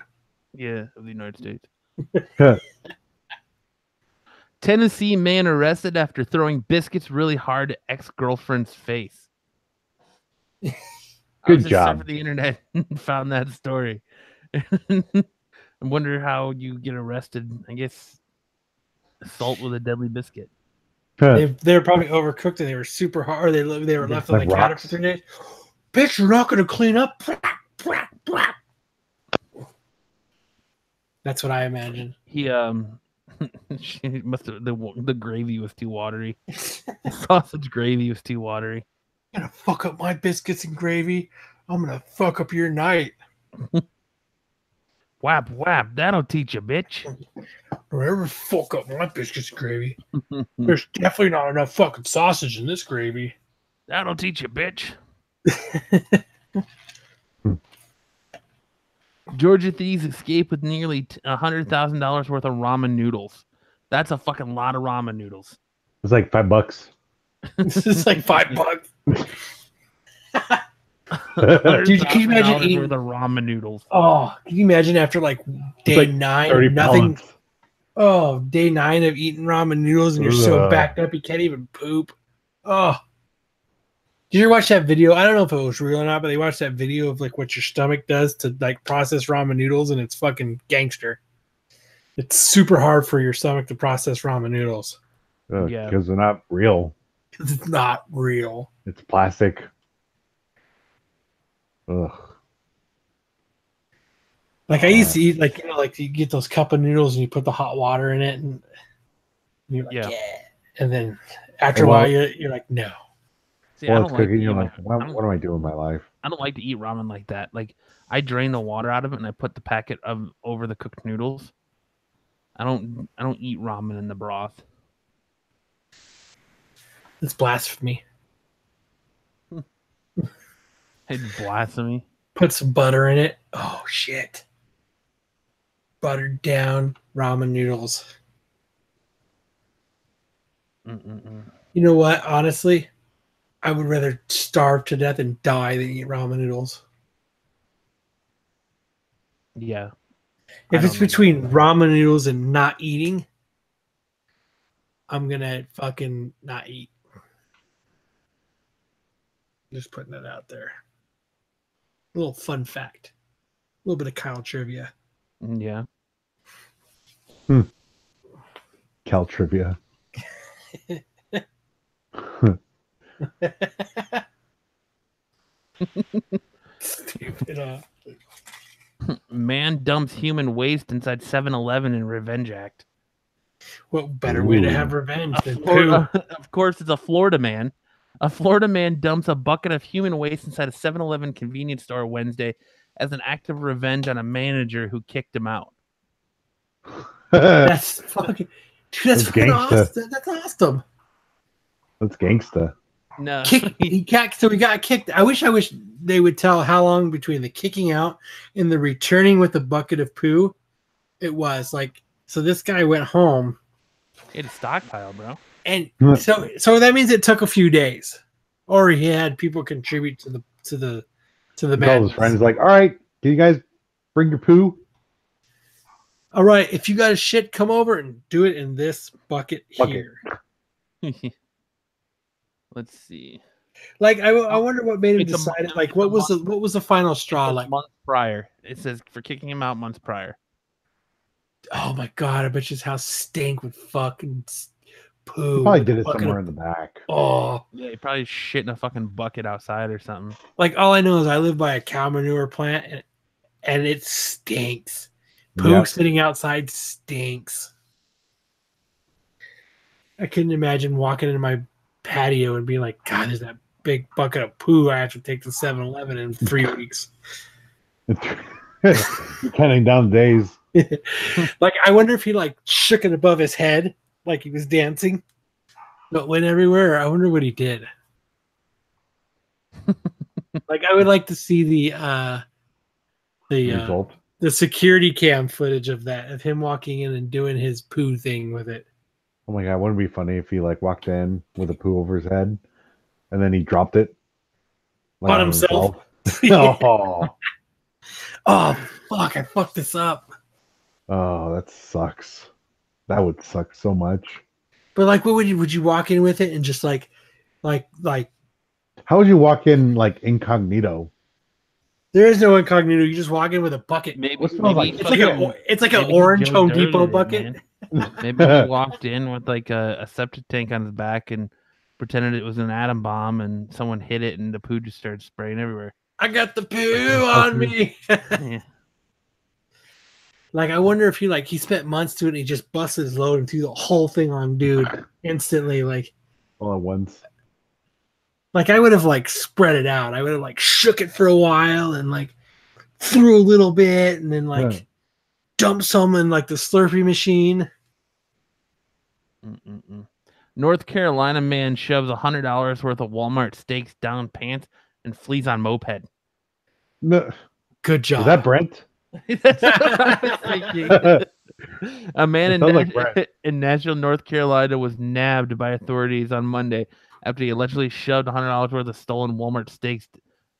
Yeah, of the United States. Tennessee man arrested after throwing biscuits really hard at ex-girlfriend's face. Good job. I surfed the internet and found that story. I wonder how you get arrested. I guess assault with a deadly biscuit. They were probably overcooked and they were super hard. They were left on Like the counter rocks. for 3 days. Bitch, you're not going to clean up. That's what I imagine. He she must have the gravy was too watery. The sausage gravy was too watery. You're going to fuck up my biscuits and gravy. I'm going to fuck up your night. Whap whap, that'll teach you, bitch. Don't ever fuck up my biscuits and gravy. There's definitely not enough fucking sausage in this gravy. That'll teach you, bitch. Georgia thieves escape with nearly $100,000 worth of ramen noodles. That's a fucking lot of ramen noodles. It's like $5. This is like $5. Dude, can you imagine eating worth of ramen noodles? Oh, can you imagine after like day like 9, 30 nothing? pounds. Oh, day 9 of eating ramen noodles and you're so backed up you can't even poop. Oh, did you ever watch that video? I don't know if it was real or not, but they watched that video of like what your stomach does to like process ramen noodles, and it's fucking gangster. It's super hard for your stomach to process ramen noodles Yeah. Because they're not real. because it's not real. It's plastic. Ugh. Like I used to eat, like like you get those cup of noodles and you put the hot water in it, and you're like, yeah. And then after a while, you're like, no. See, Well, I it's don't like cooking. to You're eat like, what I don't- am I doing with my life? I don't like to eat ramen like that. Like I drain the water out of it and I put the packet of over the cooked noodles. I don't eat ramen in the broth. It's blasphemy. It's blasphemy. Put some butter in it. Oh shit. Buttered down ramen noodles. Mm-mm-mm. You know what? Honestly, I would rather starve to death and die than eat ramen noodles. Yeah. If it's between ramen noodles and not eating, I'm gonna fucking not eat. Just putting that out there. A little fun fact. A little bit of Kyle trivia. Yeah. Cal trivia. Stupid. Man dumps human waste inside 7-Eleven in Revenge Act. What better way to Ooh. have revenge than poo? Of course, it's a Florida man. A Florida man dumps a bucket of human waste inside a 7-Eleven convenience store Wednesday as an act of revenge on a manager who kicked him out. That's fucking. Dude, that's fucking gangsta. awesome. That's awesome. That's gangsta. No. So we got kicked. I wish they would tell how long between the kicking out and the returning with a bucket of poo it was. Like, so this guy went home, He had a stockpile, bro. and so that means it took a few days, or he had people contribute to the He called his madness. friends like, all right, can you guys bring your poo? All right, if you got a shit, come over and do it in this bucket Bucket. here. Let's see. Like, I wonder what made him It's a decide. month- Like, what was the final straw? Like, Months prior. It says for kicking him out months prior. oh my god, I bet his house stank with fucking poo. He probably with did a it bucket somewhere of- in the back. Oh, Yeah, he probably shit in a fucking bucket outside or something. like all I know is I live by a cow manure plant, and it stinks. Poo Yep. sitting outside stinks. I couldn't imagine walking into my patio and being like, God, there's that big bucket of poo I have to take to 7-Eleven in 3 weeks. You're counting down days. Like, I wonder if he like shook it above his head like he was dancing, but went everywhere. I wonder what he did. Like, I would like to see Result. the security cam footage of that, of him walking in and doing his poo thing with it. Oh my god, wouldn't it be funny if he like walked in with a poo over his head and then he dropped it like, On himself. Oh, Oh fuck! I fucked this up. oh, that sucks. That would suck so much. But like, what would you walk in with it and just like How would you walk in like incognito? there is no incognito. You just walk in with a bucket. Maybe, What smells like- It's like an orange maybe Home Joe Depot dirted it, bucket. man. Maybe he walked in with like a septic tank on his back and pretended it was an atom bomb, and someone hit it, and the poo just started spraying everywhere. I got the poo on me. Yeah. Like, I wonder if he spent months doing it. And he just busted his load and threw the whole thing on dude instantly. Like All at once. Like I would have like spread it out. I would have like shook it for a while and like threw a little bit and then like dumped some in like the Slurpee machine. North Carolina man shoves $100 worth of Walmart steaks down pants and flees on moped. No. Good job. Is that Brent? That's what I was thinking. A man in Nashville, North Carolina was nabbed by authorities on Monday after he allegedly shoved $100 worth of stolen Walmart steaks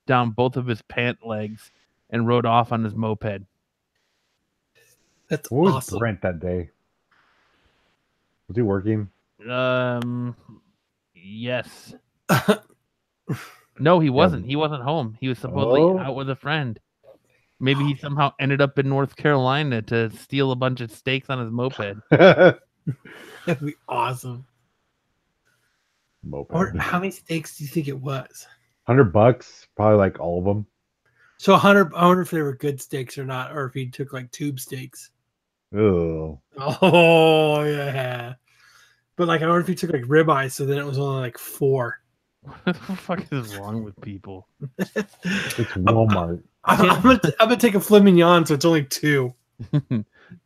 down both of his pant legs and rode off on his moped. That's what awesome. was Brent that day? Was he working? Yes. No, he wasn't. He wasn't home. He was supposedly out with a friend. Maybe he somehow ended up in North Carolina to steal a bunch of steaks on his moped. That'd be awesome. Moped. How many steaks do you think it was? $100, probably like all of them. So 100. I wonder if they were good steaks or not, or if he took like tube steaks. Oh. Oh yeah. But like, I wonder if he took like ribeye, so then it was only like 4. What the fuck is wrong with people? It's Walmart. I'm gonna take a filet mignon, so it's only 2.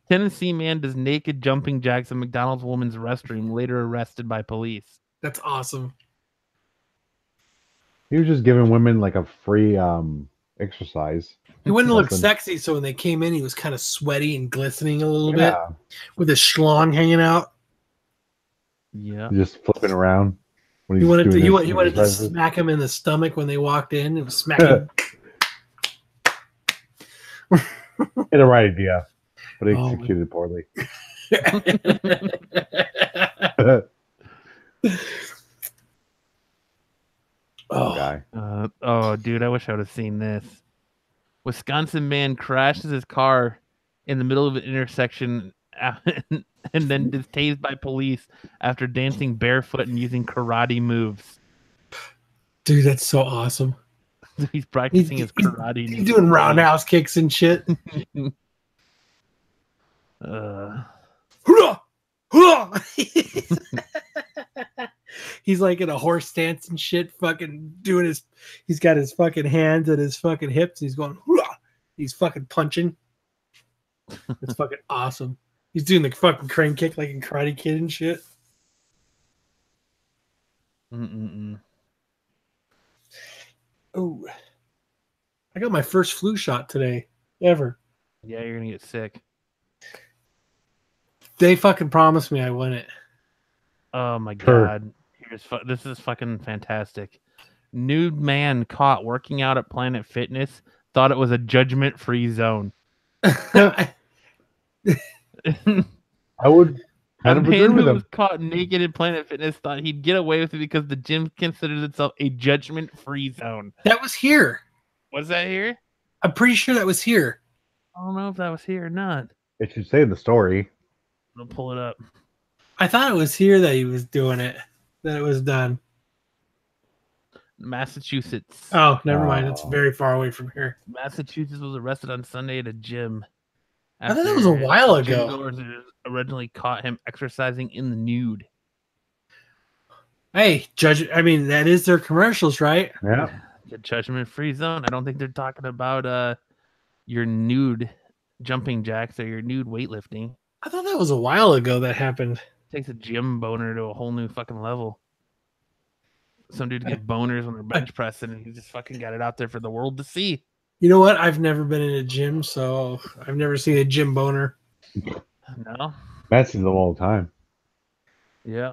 Tennessee man does naked jumping jacks in McDonald's woman's restroom, later arrested by police. That's awesome. He was just giving women like a free exercise. He wanted to look sexy, so when they came in, he was kind of sweaty and glistening a little bit with his schlong hanging out. Yeah, just flipping around. When he wanted to smack him in the stomach when they walked in. It was smacking. Had a right idea, but executed poorly. Dude, I wish I would have seen this. Wisconsin man crashes his car in the middle of an intersection and then is tased by police after dancing barefoot and using karate moves. Dude, that's so awesome. He's practicing his karate. He's doing roundhouse kicks and shit. He's like in a horse stance and shit, fucking doing his. He's got his fucking hands at his fucking hips. And he's going. He's fucking punching. It's fucking awesome. He's doing the fucking crane kick like in Karate Kid and shit. Oh, I got my first flu shot today, ever. Yeah, you're gonna get sick. They fucking promised me I win it. Oh my god! This is fucking fantastic. Nude man caught working out at Planet Fitness thought it was a judgment-free zone. I would. A man who was caught naked at Planet Fitness thought he'd get away with it because the gym considers itself a judgment-free zone. That was here. Was that here? I'm pretty sure that was here. I don't know if that was here or not. It should say in the story. I'll pull it up. I thought it was here that he was doing it. That it was done. Massachusetts. Oh, never mind. It's very far away from here. Massachusetts was arrested on Sunday at a gym. I thought that was a while ago. Gym originally caught him exercising in the nude. Hey, I mean, that is their commercials, right? Yeah. The judgment-free zone. I don't think they're talking about your nude jumping jacks or your nude weightlifting. I thought that was a while ago that happened. Takes a gym boner to a whole new fucking level. Some dude get boners when they're bench pressing, and he just fucking got it out there for the world to see. You know what? I've never been in a gym, so I've never seen a gym boner. No? Matt sees them all the time. Yeah.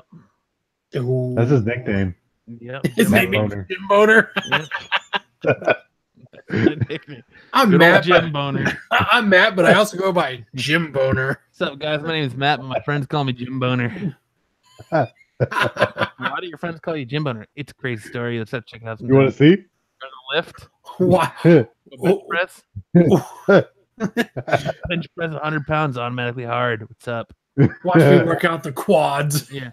Ooh. That's his nickname. Yep. His name is Gym Boner. I'm Matt. Gym Boner. I'm Matt, but I also go by Gym Boner. What's up, guys? My name is Matt, but my friends call me Gym Boner. Why do your friends call you Gym Boner? It's a crazy story. Let's have to check it out. You want to see? Lift. Wow. Bench press. Bench press 100 pounds automatically hard. What's up? Watch me work out the quads. Yeah.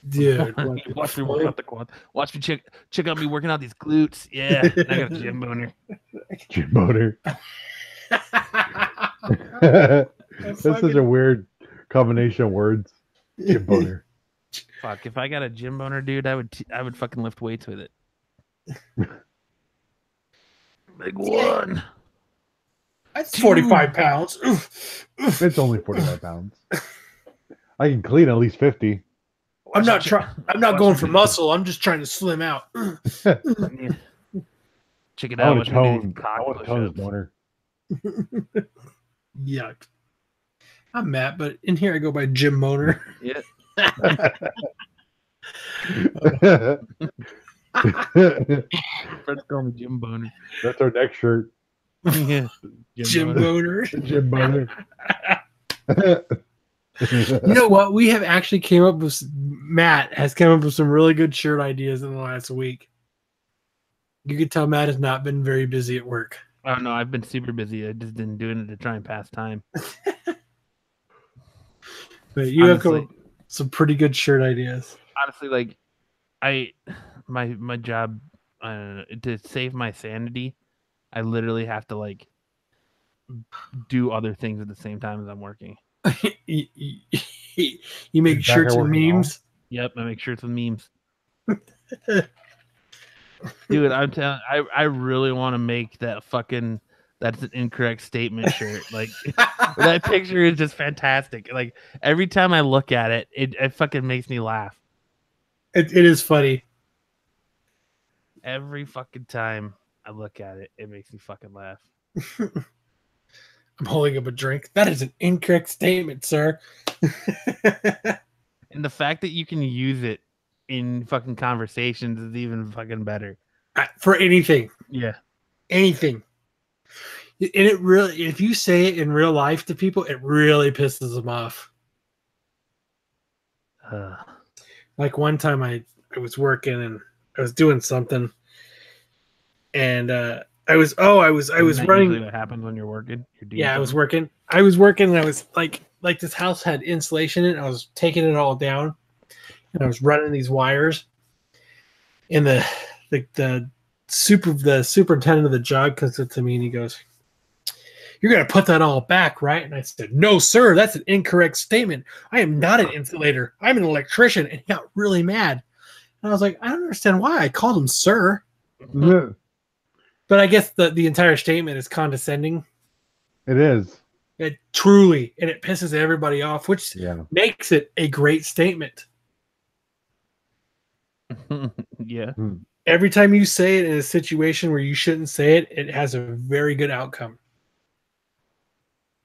Dude. Watch me work out the quad. Watch me check out me working out these glutes. Yeah. And I got a gym boner. Gym boner. That's such a weird combination of words. Gym boner. Fuck, if I got a gym boner, dude, I would fucking lift weights with it. Big one. That's 45 pounds. It's only 45 pounds. I can clean at least 50. I'm not going for muscle. I'm just trying to slim out. Check it out. I want a tone boner. Yuck. I'm Matt, but in here I go by Jim Boner. Yeah. Friends call me Jim Boner. That's our next shirt. Yeah. Jim Boner. Jim Boner. You know what? We have actually Matt has come up with some really good shirt ideas in the last week. You could tell Matt has not been very busy at work. Oh no, I've been super busy. I just been doing it to try and pass time. But you have come up with some pretty good shirt ideas. Honestly, like my job to save my sanity, I literally have to like do other things at the same time as I'm working. You make shirts and memes. Yep, I make shirts with memes. Dude, I'm telling, I really want to make that fucking "that's an incorrect statement" shirt. Like that picture is just fantastic. Like every time I look at it, it fucking makes me laugh. It is funny. Every fucking time I look at it, it makes me fucking laugh. I'm holding up a drink. That is an incorrect statement, sir. And the fact that you can use it in fucking conversations is even fucking better. For anything. Yeah. Anything. And it really, if you say it in real life to people, it really pisses them off. Like one time I was working and I was doing something, and I was running. What happens when you're working? I was working. I was working, and I was like this house had insulation in it. I was taking it all down, and I was running these wires. And the superintendent of the job comes up to me and he goes, "You're gonna put that all back, right?" And I said, "No, sir, that's an incorrect statement. I am not an insulator. I'm an electrician." And he got really mad. And I was like, I don't understand why I called him sir. Yeah. But I guess the entire statement is condescending. It is. It truly, and it pisses everybody off, which makes it a great statement. Yeah. Every time you say it in a situation where you shouldn't say it, it has a very good outcome.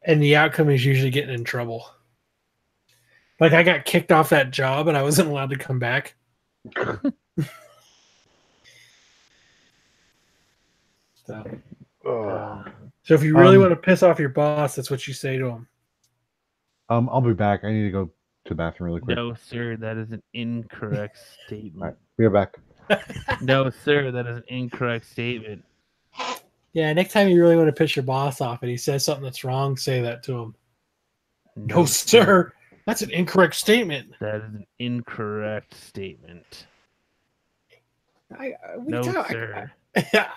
And the outcome is usually getting in trouble. Like I got kicked off that job and I wasn't allowed to come back. So if you really want to piss off your boss, that's what you say to him. I'll be back. I need to go to the bathroom really quick. No, sir, that is an incorrect statement. All right, we are back. No, sir, that is an incorrect statement. Yeah, next time you really want to piss your boss off and he says something that's wrong, say that to him. No, sir, that's an incorrect statement. That is an incorrect statement. Sir.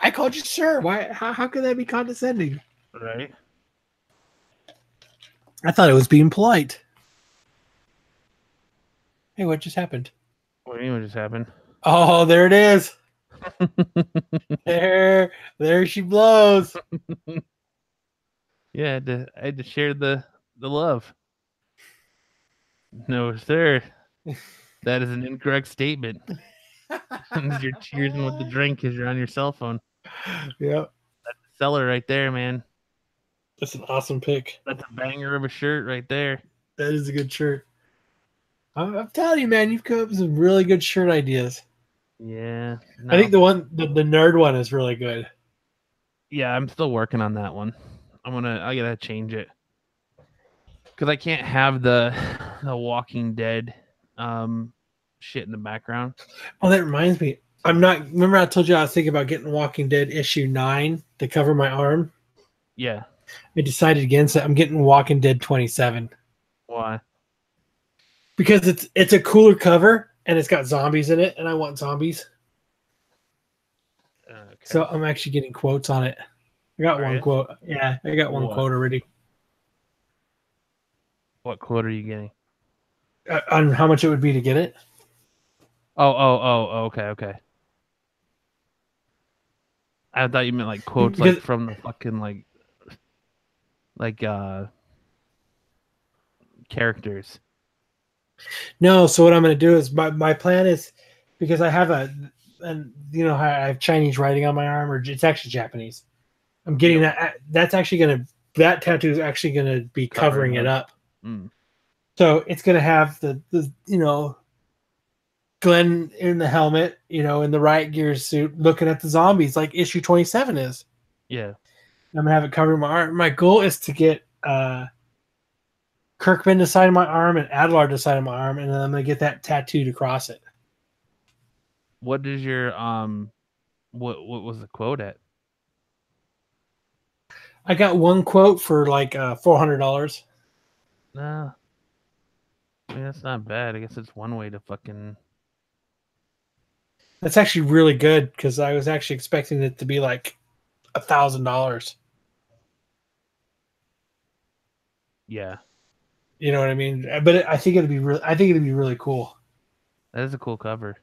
I called you sir. Why? How could that be condescending? Right. I thought it was being polite. Hey, what just happened? What do you mean what just happened? Oh, there it is. there she blows. Yeah, I had to share the love. No, sir. That is an incorrect statement. You're cheersing with the drink because you're on your cell phone. Yep. That's the seller right there, man. That's an awesome pick. That's a banger of a shirt right there. That is a good shirt. I'm telling you, man, you've come up with some really good shirt ideas. Yeah. No. I think the nerd one is really good. Yeah, I'm still working on that one. I gotta change it. Because I can't have the Walking Dead shit in the background. Oh, that reminds me. Remember I told you I was thinking about getting Walking Dead issue 9 to cover my arm? Yeah. I decided against it. I'm getting Walking Dead 27 Why? because it's a cooler cover and it's got zombies in it, and I want zombies. Okay. So I'm actually getting quotes on it. I got one quote. Yeah, I got one quote already. What quote are you getting? On how much it would be to get it. Oh, okay. I thought you meant like quotes like from the fucking like characters. No, so what I'm going to do is my plan is because I have I have Chinese writing on my arm, or it's actually Japanese. I'm getting that. That tattoo is actually going to be covering it up. Mm. So it's going to have the Glenn in the helmet, in the riot gear suit, looking at the zombies like issue 27 is. Yeah. I'm gonna have it covering my arm. My goal is to get Kirkman to the side of my arm and Adlar to the side of my arm, and then I'm gonna get that tattooed across it. What is your what was the quote at? I got one quote for like $400. Nah. I mean, that's not bad. I guess it's one way to fucking. That's actually really good because I was actually expecting it to be like $1,000. Yeah. You know what I mean? But I think it'd be really cool. That is a cool cover.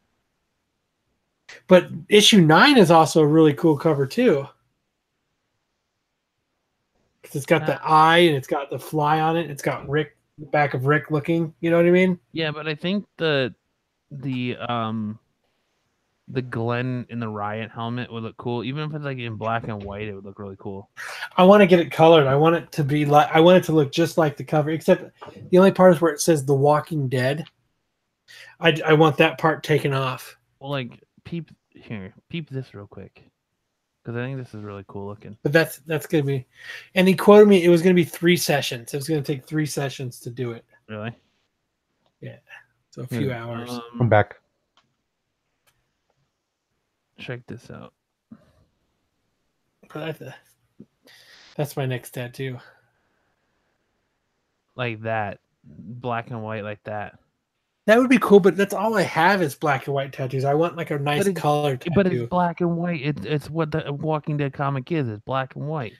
But issue 9 is also a really cool cover too. Because it's got the eye and it's got the fly on it. It's got Rick, the back of Rick looking. You know what I mean? Yeah, but I think the Glenn in the riot helmet would look cool. Even if it's like in black and white, it would look really cool. I want to get it colored. I want it to be like, I want it to look just like the cover, except the only part is where it says The Walking Dead. I want that part taken off. Well, like peep this real quick, because I think this is really cool looking. But that's gonna be, and he quoted me. It was gonna be 3 sessions. It was gonna take 3 sessions to do it. Really? Yeah. So a few hours. I'm back. Check this out. But that's my next tattoo. Like that, black and white, like that. That would be cool, but that's all I have is black and white tattoos. I want like a nice color tattoo. But it's black and white. It's what the Walking Dead comic is. It's black and white.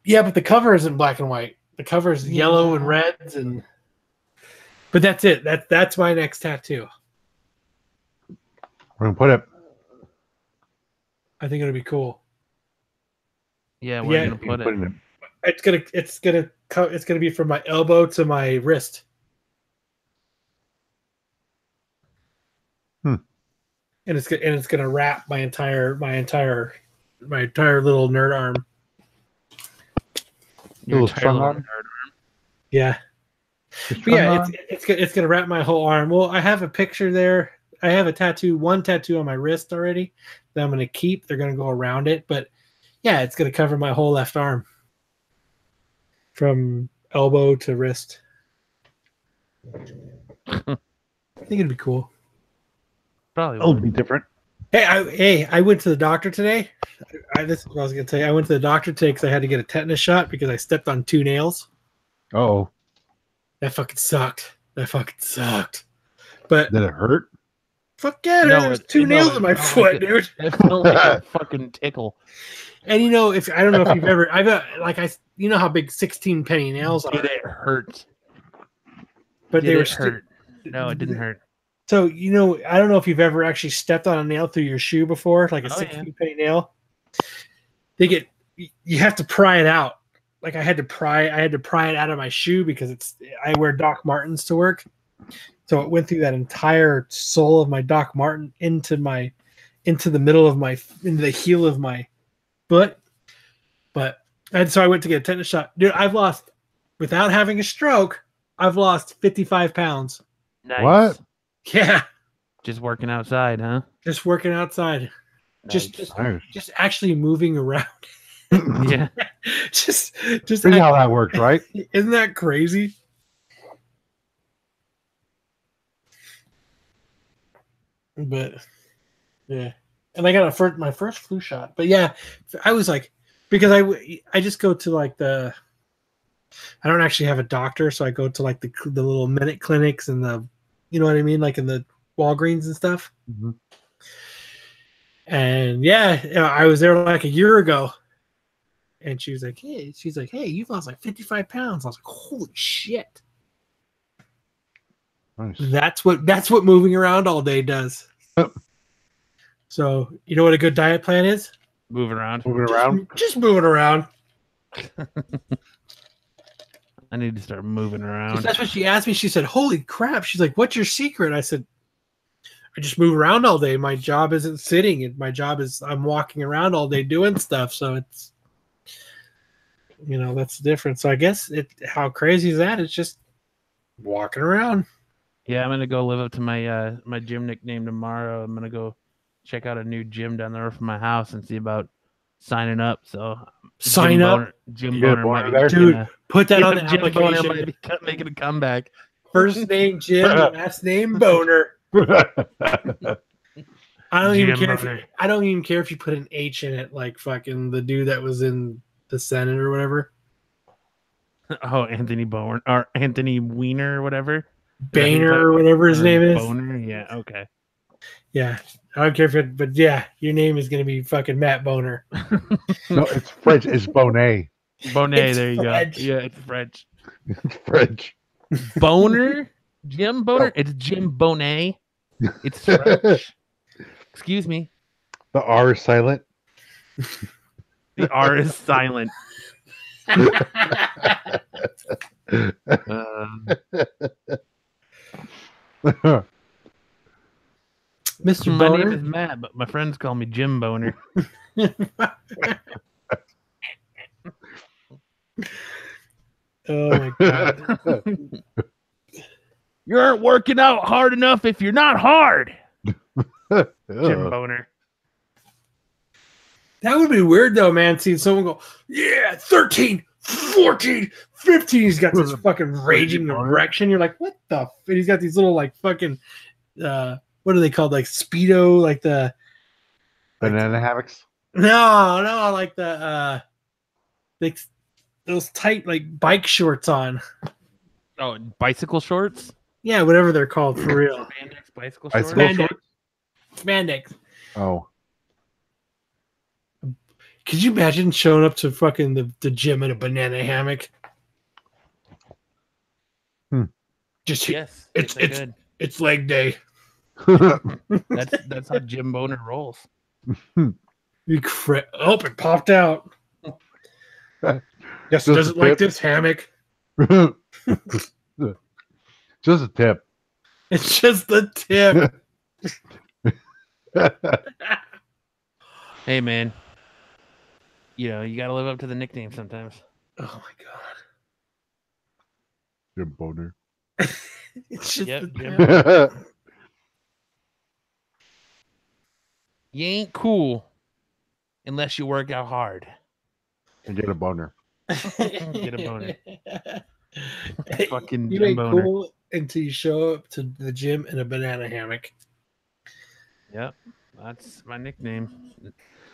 Yeah, but the cover isn't black and white. The cover is yellow and reds, and but that's it. That's my next tattoo. We're gonna put it. I think it'll be cool. Yeah, we're gonna put it. It's gonna be from my elbow to my wrist. And it's gonna wrap my entire little nerd arm. Your little nerd arm. Yeah. But yeah, it's gonna wrap my whole arm. Well, I have a picture there. I have one tattoo on my wrist already that I'm gonna keep. They're gonna go around it, but yeah, it's gonna cover my whole left arm from elbow to wrist. I think it'd be cool. Probably it'll be different. Hey, I went to the doctor today. This is what I was gonna tell you. I went to the doctor today because I had to get a tetanus shot because I stepped on 2 nails. Oh, that fucking sucked. But did it hurt? Fuck yeah, there's 2 nails in my foot, dude. It felt like a fucking tickle. And I don't know if you've ever, I've got you know how big 16 penny nails are. Did it hurt? But they were hurt. No, it didn't hurt. So I don't know if you've ever actually stepped on a nail through your shoe before, like a 16 penny nail. You have to pry it out. Like I had to pry it out of my shoe because I wear Doc Martens to work. So it went through that entire sole of my Doc Marten into the heel of my foot. And so I went to get a tetanus shot. Dude, without having a stroke, I've lost 55 pounds. Nice. What? Yeah. Just working outside, huh? Just working outside. Nice. Just actually moving around. Yeah. just see how that works, right? Isn't that crazy? But yeah. And I got my first flu shot. But yeah, I was like, because I just go to like I don't actually have a doctor, so I go to like the little minute clinics and you know what I mean, like in the Walgreens and stuff. Mm-hmm. And yeah, I was there like a year ago, and she's like, hey, you've lost like 55 pounds. I was like, holy shit. Nice. That's what moving around all day does. So you know what a good diet plan is? Moving around. Just moving around. I need to start moving around. That's what she asked me. She said, holy crap. She's like, what's your secret? I said, I just move around all day. My job isn't sitting. My job is I'm walking around all day doing stuff. So it's, that's the difference. So I guess how crazy is that? It's just walking around. Yeah, I'm gonna go live up to my my gym nickname tomorrow. I'm gonna go check out a new gym down the road from my house and see about signing up. So Sign up, Jim Boner might be dude. Put that on the Jim application. Boner might be making a comeback. First name Jim, last name Boner. I don't even care if you put an H in it, like fucking the dude that was in the Senate or whatever. Oh, Anthony Boner or Anthony Weiner or whatever. Boehner or whatever his name is. Boner, yeah, okay. Yeah, I don't care if it, but yeah, your name is gonna be fucking Matt Boner. No, it's French. It's Bonnet. Bonnet, there you French. go. Yeah, it's French. It's French. Boner, Jim Boner. It's Jim Bonnet. It's French. Excuse me. The R is silent. The R is silent. Mr. My Boner? name is Matt, but my friends call me Jim Boner. Oh my god. You aren't working out hard enough if you're not hard. Jim Boner. That would be weird though, man. Seeing someone go, yeah, 13, 14, 15. He's got this fucking raging erection. You're like, what the? And he's got these little like fucking, what are they called? Like Speedo, like the banana hammocks. No, like the like those tight like bike shorts on. Oh, bicycle shorts? Yeah, whatever they're called for real. Spandex bicycle shorts. Spandex. Oh. Could you imagine showing up to fucking the gym in a banana hammock? Just yes, it's leg day. That's how Jim Boner rolls. It popped out. Yes, it doesn't like this hammock. Just a tip. It's just the tip. Hey, man. You got to live up to the nickname sometimes. Oh, my God. Jim Boner. It's just Jim. You You ain't cool unless you work out hard. and get a boner. Get a boner. Fucking you Jim ain't Boner. cool until you show up to the gym in a banana hammock. Yep, that's my nickname.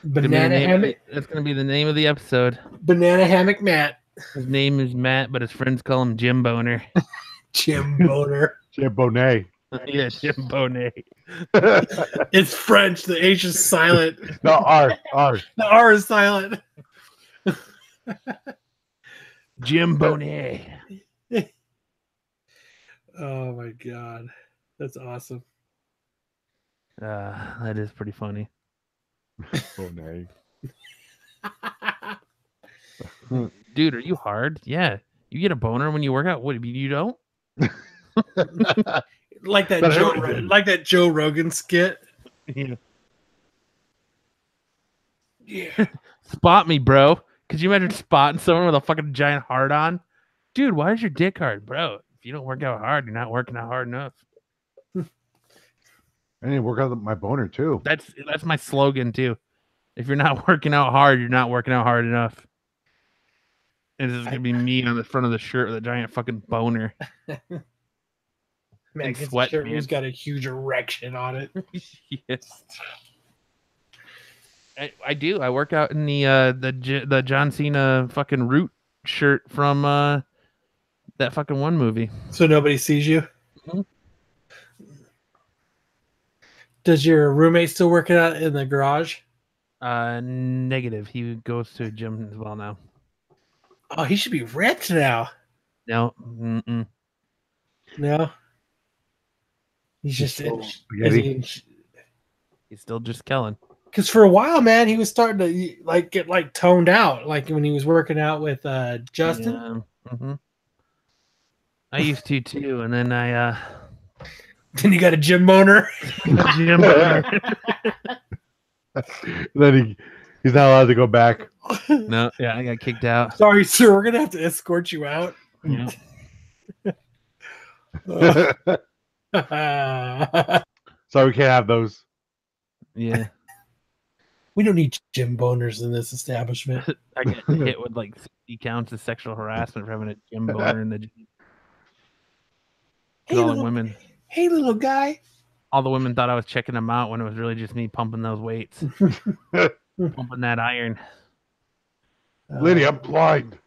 Banana hammock. That's gonna be the name of the episode. Banana hammock Matt. His name is Matt, but his friends call him Jim Boner. Jim Boner. Jim Bonet. Yeah, Jim Bonet. It's French. The H is silent. No, R. The R is silent. Jim Bonet. Oh my God, that's awesome. That is pretty funny. Bonet. Dude, are you hard? Yeah. You get a boner when you work out? What, you don't? like that Joe Rogan skit. Yeah. Yeah. Spot me, bro. Could you imagine spotting someone with a fucking giant hard on? Dude, why is your dick hard, bro? If you don't work out hard, you're not working out hard enough. I need to work out my boner too. That's my slogan too. If you're not working out hard, you're not working out hard enough. And this is gonna be me on the front of the shirt with a giant fucking boner. Man, sweat, shirt who's got a huge erection on it. Yes. I do. I work out in the John Cena fucking root shirt from that fucking one movie. So nobody sees you? Mhm. Does your roommate still work out in the garage? Negative. He goes to a gym as well now. Oh, he should be ripped now. No. Mm-mm. No. He's just spaghetti. He's still just Kellen. Because for a while, man, he was starting to like get like toned out, like when he was working out with Justin. Yeah. Mm-hmm. I used to too, and then I Then you got a gym boner. gym boner. Then he's not allowed to go back. No, yeah, I got kicked out. Sorry, sir, we're gonna have to escort you out. Yeah. So we can't have those. Yeah. We don't need gym boners in this establishment. I get hit with like 60 counts of sexual harassment for having a gym boner in the gym. Hey, all little, the women, hey, little guy. all the women thought I was checking them out when it was really just me pumping those weights, pumping that iron. Lady, I'm blind.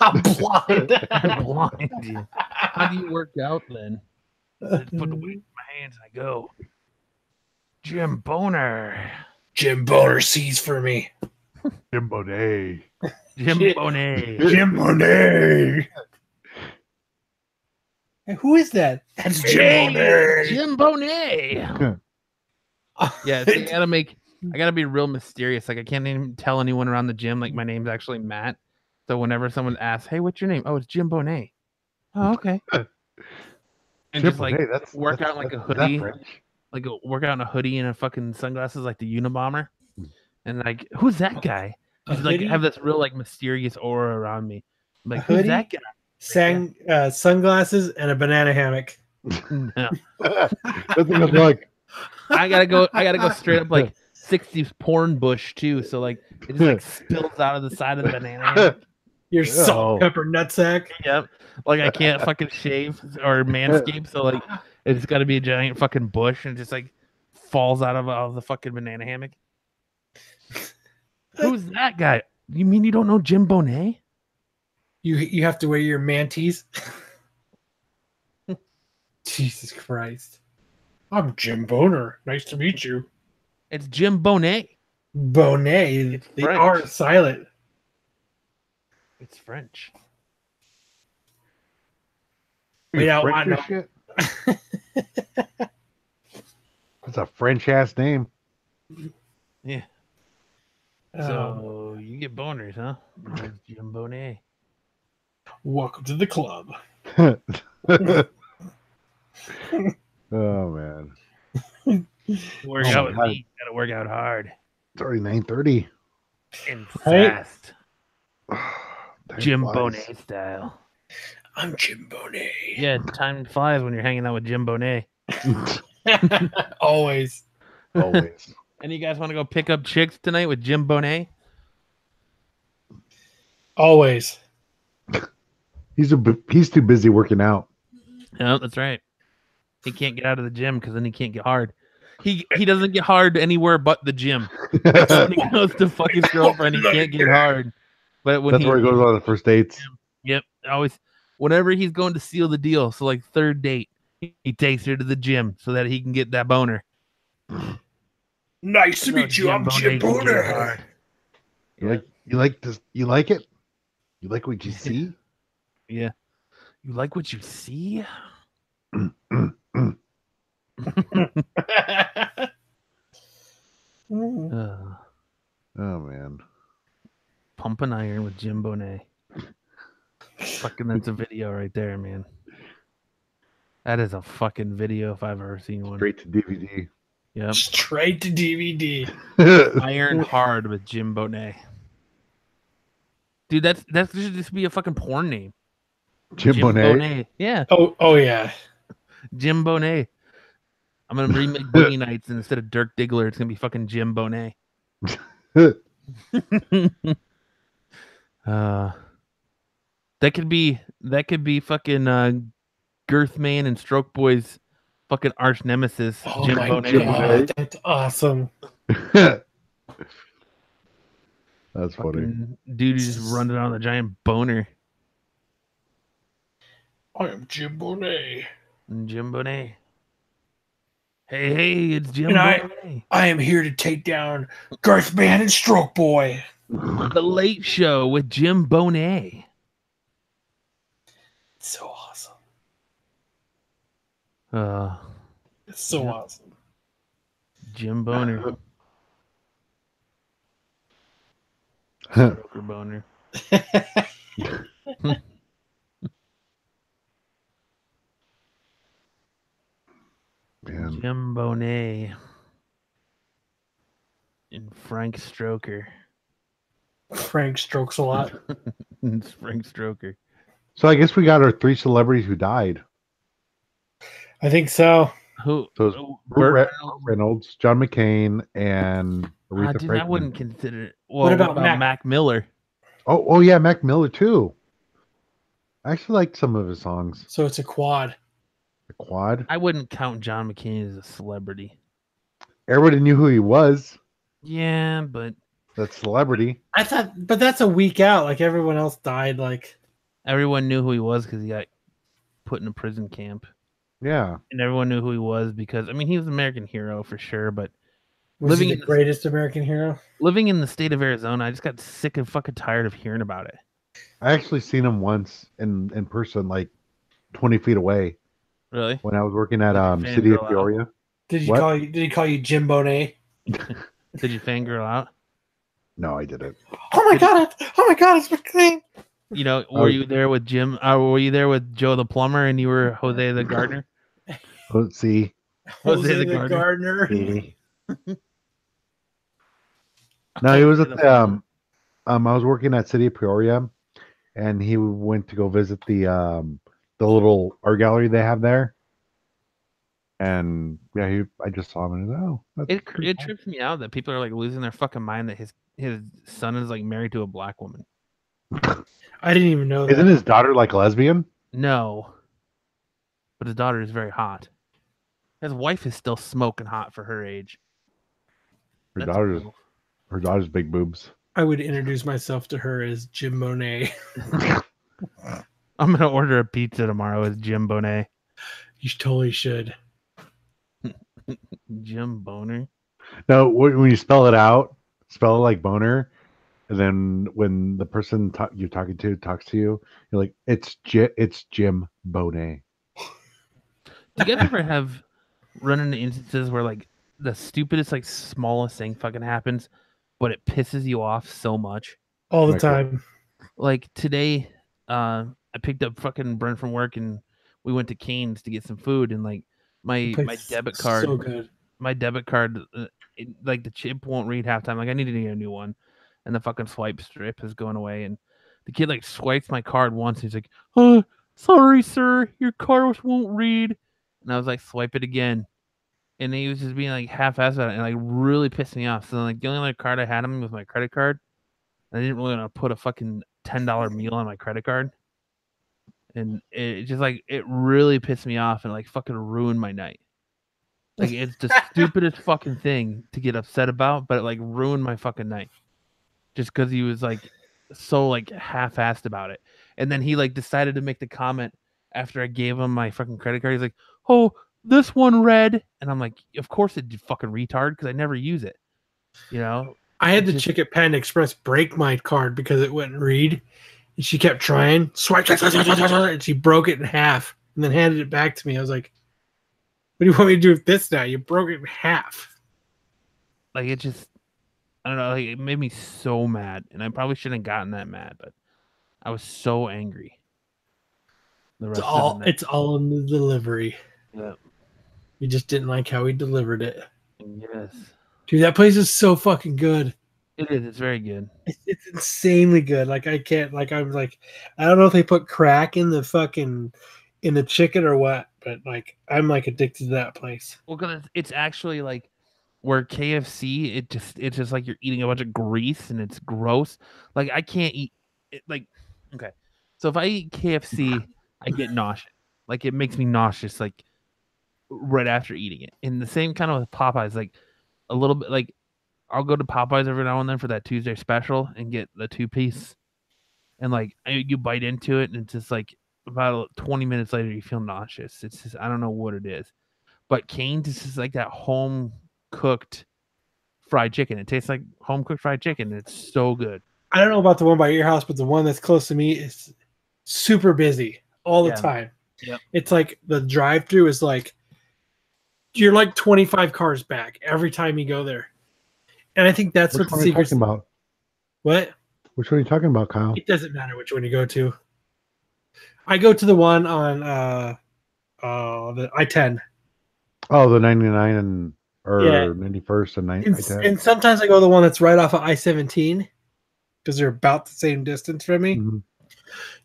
I'm blind. I'm blind. Yeah. How do you work out then? I put the weight in my hands and I go. Jim Boner. Jim Boner sees for me. Jim Bonet. Jim Shit. Bonet. Jim Bonet. Hey, who is that? That's Jim Bonet. Jim Bonet. Yeah, so I gotta be real mysterious. Like I can't even tell anyone around the gym like my name's actually Matt. So whenever someone asks, "Hey, what's your name?" "Oh, it's Jim Bonet." "Oh, okay." And Jim just like Bonet, work out like a hoodie, like work out in a hoodie and a fucking sunglasses, like the Unabomber. And like, who's that guy? Just like have this real like mysterious aura around me. I'm like, who's that guy? Sunglasses and a banana hammock. No. That's a good look. I gotta go straight up like 60s porn bush too. So like it just like spills out of the side of the banana hammock. Your salt pepper nutsack. Yep. Like I can't fucking shave or manscape, so like it's got to be a giant fucking bush and just like falls out of the fucking banana hammock. Who's that guy? You mean you don't know Jim Bonet? You have to wear your mantees. Jesus Christ! I'm Jim Boner. Nice to meet you. It's Jim Bonet. Bonet. They French. are silent. It's French. Wait, I French know. or shit? That's a French ass name. Yeah. So you get boners, huh? It's Jim Bonet. Welcome to the club. Oh man. Work Oh, out my with God. me. Gotta work out hard It's already 9:30. and Right? fast. Time Jim flies. Bonet style. I'm Jim Bonet. Yeah, time flies when you're hanging out with Jim Bonet. Always. Always. And you guys want to go pick up chicks tonight with Jim Bonet? Always. He's too busy working out. No, that's right. He can't get out of the gym because then he can't get hard. He doesn't get hard anywhere but the gym. When he goes to fuck his girlfriend, he can't get hard. But when That's where he goes on the first dates. Yep, always. Whenever he's going to seal the deal, so like third date, he takes her to the gym so that he can get that boner. Nice to meet you. I'm Jim Boner. You like this? You like it? You like what you see? Yeah. You like what you see? Oh man. Pumping iron with Jim Bonet. Fucking, that's a video right there, man. That is a fucking video if I've ever seen one. Straight to DVD. Yep. Straight to DVD. Iron hard with Jim Bonet. Dude, that should just be a fucking porn name. Jim Bonet. Yeah. Oh yeah. Jim Bonet. I'm gonna remake Boogie Nights, and instead of Dirk Diggler, it's gonna be fucking Jim Bonet. That could be fucking Girth Man and Stroke Boy's fucking arch nemesis, Oh Jim my Bonet. God, that's awesome. That's funny. Fucking dude who just running on the giant boner. I am Jim Bonet. Jim Bonet. Hey, it's Jim And Bonet. I am here to take down Garth Man and Stroke Boy. The Late Show with Jim Bonet. So awesome. It's so Yeah. awesome. Jim Boner. Stroker Boner. Man. Jim Bonet. And Frank Stroker. Frank strokes a lot. It's Frank Stroker. So I guess we got our 3 celebrities who died. I think so. Who? So it's Burt Reynolds, John McCain, and Aretha dude, Franklin. I wouldn't consider it. Well, What about Mac Miller? Oh yeah, Mac Miller too. I actually liked some of his songs. So it's a quad. The Quad. I wouldn't count John McCain as a celebrity. Everybody knew who he was. Yeah, but That's celebrity. I thought, but that's a week out. Like everyone else died. Like everyone knew who he was because he got put in a prison camp. Yeah. And everyone knew who he was because, I mean, he was an American hero for sure, but was he the greatest American hero? Living in the state of Arizona, I just got sick and fucking tired of hearing about it. I actually seen him once in person, like 20 feet away. Really? When I was working at City of Peoria. Did he call you Jim Bonet? Did you fangirl out? No, I didn't. Oh my god! It's McCain. You know, were you there with Jim? Were you there with Joe the plumber, and you were Jose the gardener? Let's see. Jose the gardener. No, he was at I was working at City of Peoria, and he went to go visit the little art gallery they have there. And yeah, I just saw him and it cool. Trips me out that people are like losing their fucking mind that his son is like married to a black woman. I didn't even know that. Isn't his daughter like lesbian? No, but his daughter is very hot. His wife is still smoking hot for her age. Her daughter's big boobs. I would introduce myself to her as Jim Bonet. I'm gonna order a pizza tomorrow as Jim Bonet. You totally should. Jim Boner. No, when you spell it out, spell it like boner, and then when the person you're talking to talks to you, you're like, it's Jim Bonet. Do you guys ever have run into instances where like the stupidest, like smallest thing fucking happens, but it pisses you off so much? All the time. Like today, I picked up fucking Brent from work and we went to Cane's to get some food, and like my debit card, so good. My debit card, like the chip won't read halftime. Like I needed to get a new one, and the fucking swipe strip is going away. And the kid like swipes my card once. He's like, "Oh, sorry, sir, your card won't read." And I was like, "Swipe it again." And he was just being like half-assed about it, and like really pissed me off. So like the only other card I had him was my credit card. I didn't really want to put a fucking $10 meal on my credit card. And it just like it really pissed me off and like fucking ruined my night. Like it's the stupidest fucking thing to get upset about, but it like ruined my fucking night. Just because he was like so like half-assed about it. And then he like decided to make the comment after I gave him my fucking credit card. He's like, "Oh, this one read." And I'm like, "Of course it did, fucking retard, because I never use it." You know? I had the chick at Panda Express break my card because it wouldn't read. And she kept trying, swipe, and she broke it in half and then handed it back to me. I was like, "What do you want me to do with this now? You broke it in half." Like it just, I don't know, like it made me so mad. And I probably shouldn't have gotten that mad, but I was so angry. It's all in the delivery. Yeah. You just didn't like how he delivered it. Yes. Dude, that place is so fucking good. It is. It's very good. It's insanely good. Like I can't. Like I'm like, I don't know if they put crack in the chicken or what, but like I'm like addicted to that place. Well, because it's actually like where KFC, it's just like you're eating a bunch of grease and it's gross. Like I can't eat it. Like okay, so if I eat KFC, I get nauseous. Like it makes me nauseous. Like right after eating it. And the same kind of with Popeyes. Like a little bit like I'll go to Popeyes every now and then for that Tuesday special and get the 2-piece. And like you bite into it, and it's just like about 20 minutes later you feel nauseous. It's just I don't know what it is, but Cane's is just like that home cooked fried chicken. It tastes like home cooked fried chicken. It's so good. I don't know about the one by your house, but the one that's close to me is super busy all the time. Yep. It's like the drive-through is like you're like 25 cars back every time you go there, and I think that's Which what the one are you secret. talking about? What? Which one are you talking about, Kyle? It doesn't matter which one you go to. I go to the one on the I-10. Oh, the 99 and or Yeah. 91st and 90. And sometimes I go to the one that's right off of I-17 because they're about the same distance from me. Mm-hmm. And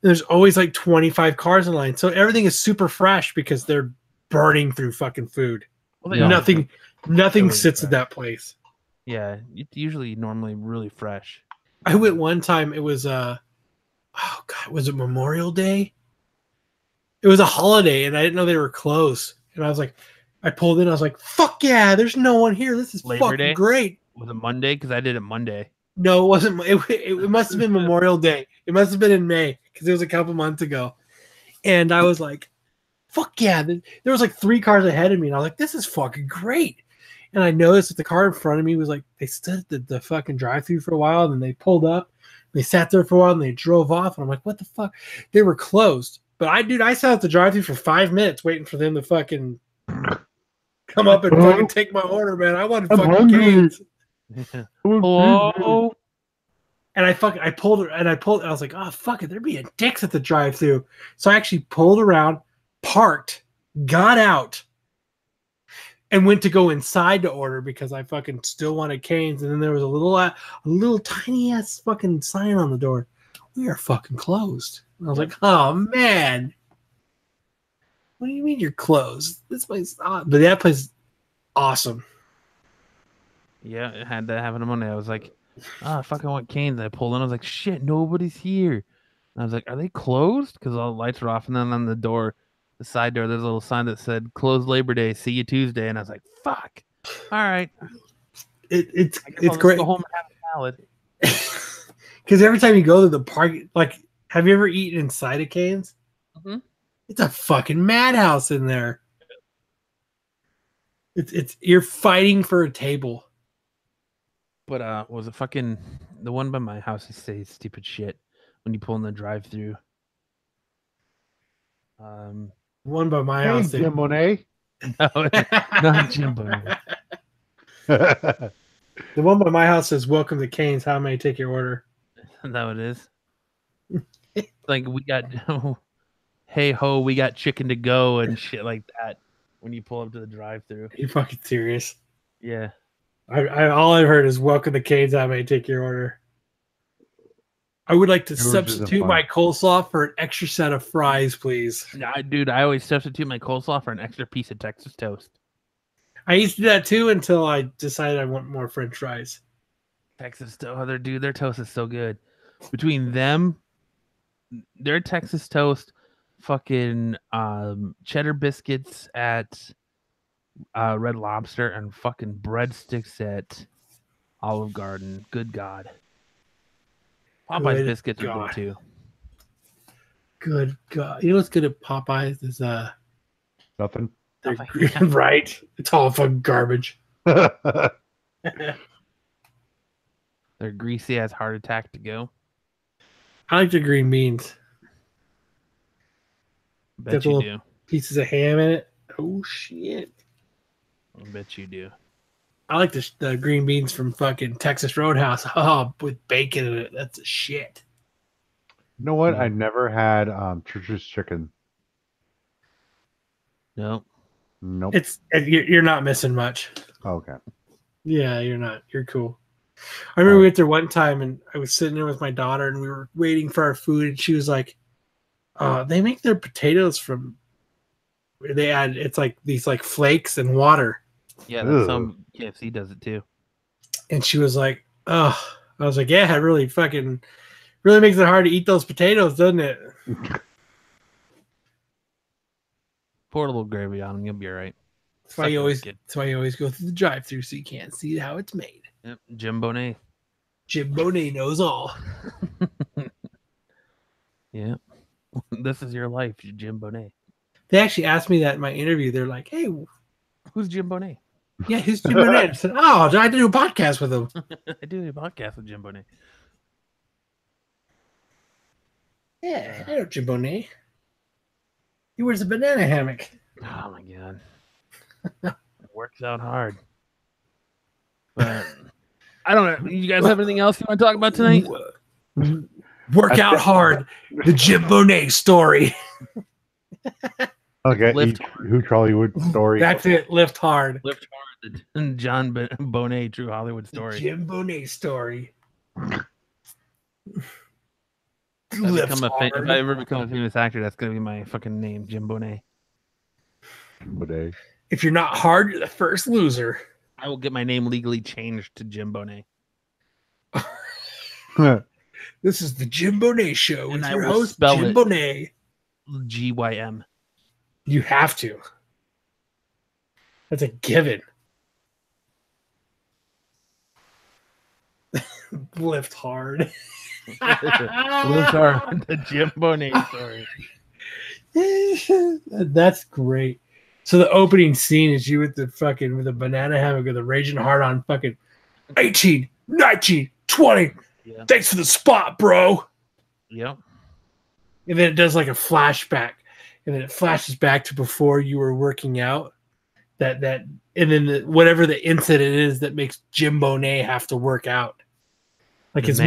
there's always like 25 cars in line, so everything is super fresh because they're burning through fucking food. Well, nothing really sits fresh. at that place. Yeah, it's usually normally really fresh. I went one time. It was oh god, was it Memorial Day? It was a holiday, and I didn't know they were closed. And I was like, I pulled in. I was like, "Fuck yeah! There's no one here. This is Labor fucking Day? great." Was it Monday? Because I did it Monday. No, it wasn't. It must have been Memorial Day. It must have been in May because it was a couple months ago. And I was like, "Fuck yeah!" There was like 3 cars ahead of me, and I was like, "This is fucking great." And I noticed that the car in front of me was like, they stood at the fucking drive-thru for a while, and then they pulled up. They sat there for a while, and they drove off. And I'm like, "What the fuck?" They were closed. But I sat at the drive-thru for 5 minutes waiting for them to fucking come up and fucking take my order, man. I wanted fucking Cane's. Hello? And I pulled. I was like, "Oh fuck it, they're being dicks at the drive-thru." So I actually pulled around, parked, got out, and went to go inside to order because I fucking still wanted Cane's. And then there was a little tiny ass fucking sign on the door. We are fucking closed. And I was like, "Oh man, what do you mean you're closed? This place, but that place is awesome." Yeah, it had that happen on Monday. I was like, I fucking want Cane's. I pulled in. I was like, shit, nobody's here. And I was like, are they closed? Because all the lights were off. And then on the door, the side door, there's a little sign that said, closed Labor Day. See you Tuesday. And I was like, fuck. All right. It's I'll great. go home and have a salad. Because every time you go to the park, like, have you ever eaten inside of Cane's? Mm-hmm. It's a fucking madhouse in there. It's you're fighting for a table. But was it fucking the one by my house? He says stupid shit when you pull in the drive-through. One by my Hey, house. Jim Monet. No, not Jim Boone. The one by my house says, "Welcome to Cane's. How may I take your order?" Is that what it is? Like we got, hey ho, we got chicken to go and shit like that. When you pull up to the drive-through, Are you fucking serious? yeah. I all I've heard is "Welcome to Cane's. How may I take your order?" I would like to substitute my coleslaw for an extra set of fries, please. Nah, dude, I always substitute my coleslaw for an extra piece of Texas toast. I used to do that too until I decided I want more French fries. Texas toast, their toast is so good. Between them, their Texas toast, fucking cheddar biscuits at Red Lobster, and fucking breadsticks at Olive Garden. Good God. Popeye's biscuits are good too. Good God. You know what's good at Popeyes is Nothing. right. It's all fucking garbage. They're greasy as heart attack to go. I like the green beans. Bet you do. Pieces of ham in it. Oh shit. I bet you do. I like the green beans from fucking Texas Roadhouse. Oh, with bacon in it. That's a shit. You know what? I never had Church's chicken. Nope. Nope. You're not missing much. Okay. Yeah, you're not. You're cool. I remember we went there one time and I was sitting there with my daughter and we were waiting for our food and she was like, they make their potatoes from it's like these like flakes and water. Yeah, that's some KFC does it too. And she was like, oh, I was like, yeah, it really makes it hard to eat those potatoes, doesn't it? Pour a little gravy on them, you'll be all right. That's why you always go through the drive-thru so you can't see how it's made. Yep, Jim Bonet. Jim Bonet knows all. Yeah. This is your life, Jim Bonet. They actually asked me that in my interview. They're like, "Hey, Who's Jim Bonet? yeah, who's Jim Bonet?" I said, "Oh, I do a podcast with him." I do a podcast with Jim Bonet. Yeah, I know Jim Bonet. He wears a banana hammock. Oh my god. It works out hard. But I don't know. You guys have anything else you want to talk about tonight? Work out hard. The Jim Bonet story. Okay, Lift who Hollywood story. That's it. Lift hard. Lift hard. The John Bonet True Hollywood story. Jim Bonet story. If I ever become a famous actor, that's gonna be my fucking name, Jim Bonet. If you're not hard, you're the first loser. I will get my name legally changed to Jim Bonet. This is the Jim Bonet Show with And I your will host, spell Jim it. Bonet. GYM. You have to. That's a given. Lift hard. Lift hard. The Jim Bonet story. That's great. So the opening scene is you with the banana hammock with a raging hard on fucking 18, 19, 20. Yeah. Thanks for the spot, bro. Yep. And then it does like a flashback. And then it flashes back to before you were working out. And then whatever the incident is that makes Jim Bonet have to work out. Like his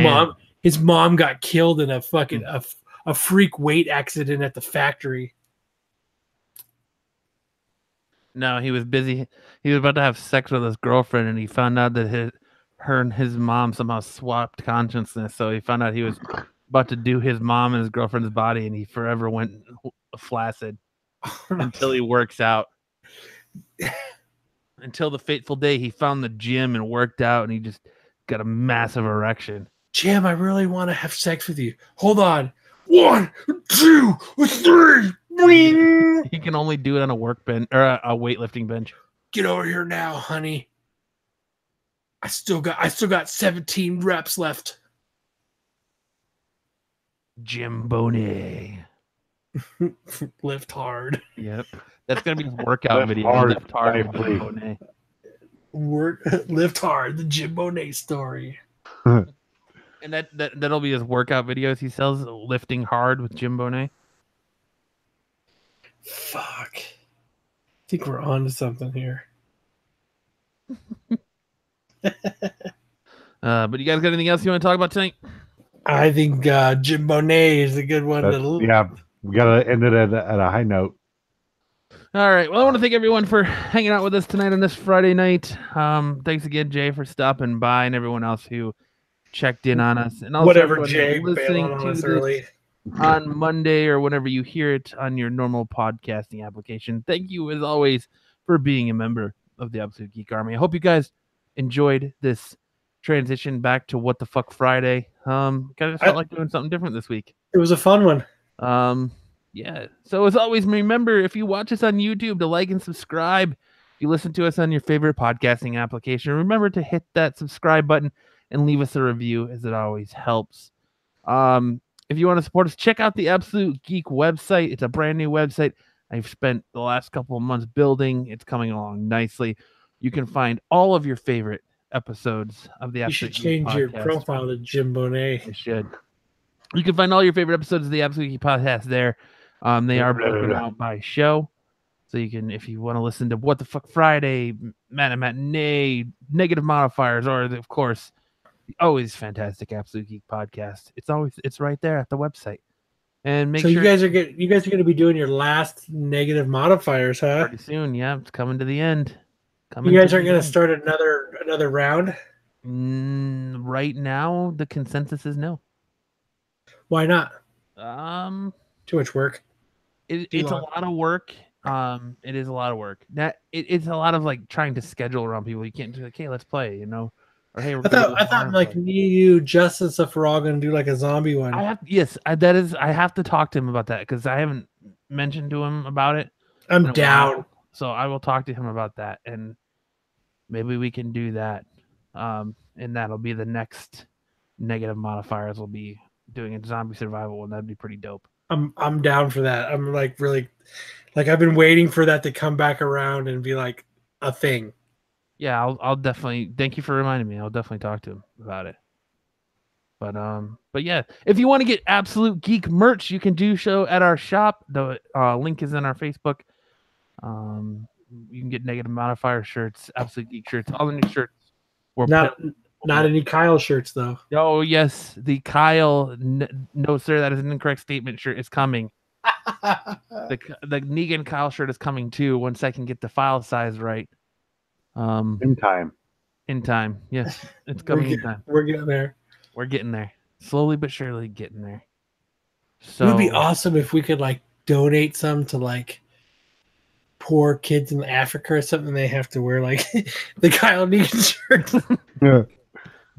mom got killed in a fucking a freak weight accident at the factory. No, he was busy. He was about to have sex with his girlfriend, and he found out that her and his mom somehow swapped consciousness. So he found out he was about to do his mom and his girlfriend's body, and he forever went flaccid until he works out. Until the fateful day he found the gym and worked out, and he just got a massive erection. Jim, I really want to have sex with you. Hold on. 1, 2, 3. He can only do it on a workbench or a weightlifting bench. Get over here now, honey. I still got 17 reps left. Jim Bonet. Lift hard. Yep. That's gonna be his workout video. Lift hard with Jim Bonet. Lift hard, the Jim Bonet story. And that'll be his workout videos he sells, lifting hard with Jim Bonet. Fuck. I think we're on to something here. But you guys got anything else you want to talk about tonight? I think Jim Bonet is a good one. Yeah, we gotta end it at a high note. All right. Well, I want to thank everyone for hanging out with us tonight on this Friday night. Thanks again, Jay, for stopping by, and everyone else who checked in on us. And also whatever, Jay, listening on to us this early on Monday or whenever you hear it on your normal podcasting application. Thank you, as always, for being a member of the Absolute Geek Army. I hope you guys enjoyed this transition back to What the Fuck Friday. Kind of felt like doing something different this week. It was a fun one. Yeah. So as always, remember, if you watch us on YouTube, to like and subscribe. If you listen to us on your favorite podcasting application, remember to hit that subscribe button and leave us a review, as it always helps. If you want to support us, check out the Absolute Geek website. It's a brand new website I've spent the last couple of months building. It's coming along nicely. You can find all of your favorite episodes of the Absolute Geek change podcast. Your profile to Jim Bonet. You should. You can find all your favorite episodes of the Absolute Geek podcast there. They are broken out by show. So you can, if you want to listen to What the Fuck Friday, Matinee, Negative Modifiers, or of course, always fantastic Absolute Geek podcast. It's right there at the website. And make sure you guys are going to be doing your last Negative Modifiers, huh? Pretty soon, yeah. It's coming to the end. You guys aren't going to start another round? Right now, the consensus is no. Why not? Too much work. It's a lot of work. It is a lot of work. It's a lot of like trying to schedule around people. You can't do like, hey, let's play, Or hey, I thought like me, you, Justin, stuff we're all gonna do like a zombie one. I have to talk to him about that because I haven't mentioned to him about it. I'm down. So I will talk to him about that, and maybe we can do that. and that'll be the next negative modifiers. Will be doing a zombie survival, and that'd be pretty dope. I'm down for that. I'm like really, like I've been waiting for that to come back around and be like a thing. Yeah, I'll definitely thank you for reminding me. I'll definitely talk to him about it. But yeah, if you want to get Absolute Geek merch, you can do so at our shop. The link is in our Facebook. You can get negative modifier shirts, Absolute Geek shirts, all the new shirts. Not any Kyle shirts though. Oh yes, the Kyle. No sir, that is an incorrect statement. Shirt is coming. the Negan Kyle shirt is coming too. Once I can get the file size right. In time. In time. Yes, it's coming in time. We're getting there. We're getting there. Slowly but surely getting there. So it would be awesome if we could like donate some to like poor kids in Africa or something. They have to wear like the Kyle Negan shirt. Yeah.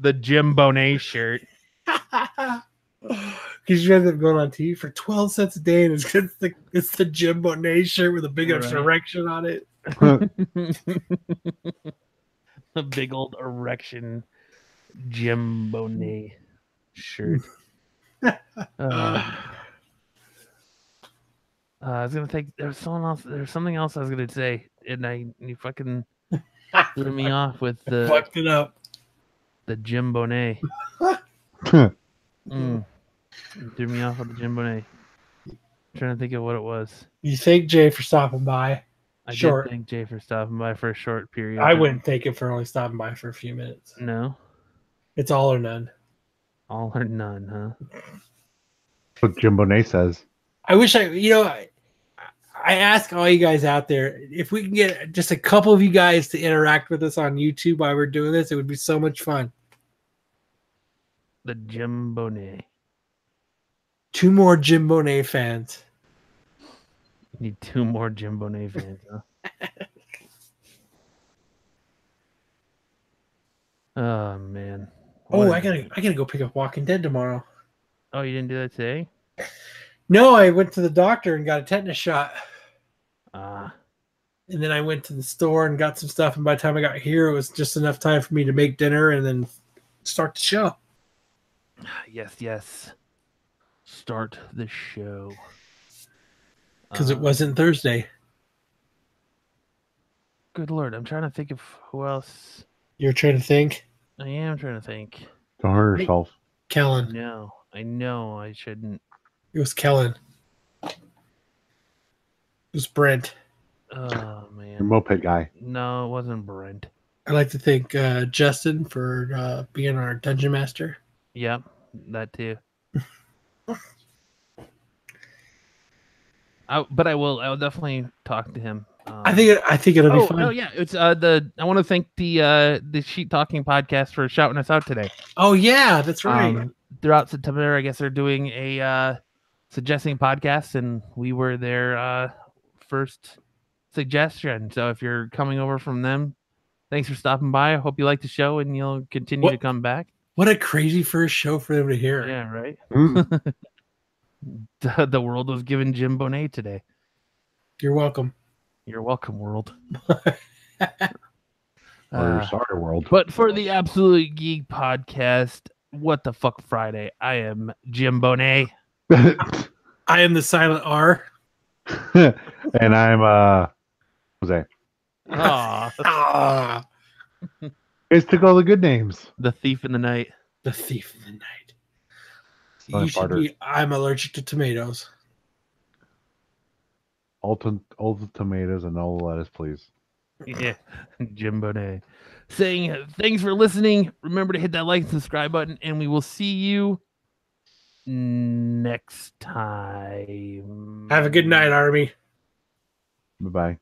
The Jim Bonet shirt. Because you end up going on TV for 12 cents a day, and it's the Jim Bonet shirt with a big erection on it. A big old erection Jim Bonet shirt. I was gonna think there's something else I was gonna say, and you fucking threw me off with the fucked it up. The Jim Bonet. Threw me off with the Jim Bonet. I'm trying to think of what it was. You thank Jay for stopping by. I did thank Jay for stopping by for a short period. I wouldn't thank him for only stopping by for a few minutes. No. It's all or none. All or none, huh? What Jim Bonet says. I wish I ask all you guys out there, if we can get just a couple of you guys to interact with us on YouTube while we're doing this, it would be so much fun. The Jim Bonet. 2 more Jim Bonet fans. You need 2 more Jim Bonet fans, huh? Oh man. I gotta go pick up Walking Dead tomorrow. Oh, you didn't do that today? No, I went to the doctor and got a tetanus shot. And then I went to the store and got some stuff, and by the time I got here, it was just enough time for me to make dinner and then start the show. Yes. Start the show. Because it wasn't Thursday. Good Lord, I'm trying to think of who else. You're trying to think? I am trying to think. Don't hurt yourself. Kellen. No, I know I shouldn't. It was Kellen. It was Brent. Oh, man. Your moped guy. No, it wasn't Brent. I'd like to thank Justin for being our dungeon master. Yep, that too. But I will definitely talk to him. I think it'll be fun. Oh yeah, it's I want to thank the Sheet Talking podcast for shouting us out today. Oh yeah, that's right. Throughout September, I guess they're doing a suggesting podcasts, and we were their first suggestion. So if you're coming over from them, thanks for stopping by. I hope you like the show and you'll continue to come back. What a crazy first show for them to hear. Yeah, right. The world was given Jim Bonet today. You're welcome. You're welcome, world. Sorry, world. But for the Absolute Geek podcast, What the Fuck Friday, I am Jim Bonet. I am the silent R. And I'm Jose. Aww. It's took all the good names. The Thief in the Night. The Thief in the Night. I'm allergic to tomatoes. All the tomatoes and all the lettuce, please. Yeah, Jim Bonet. Saying thanks for listening. Remember to hit that like and subscribe button, and we will see you next time. Have a good night, Army. Bye-bye.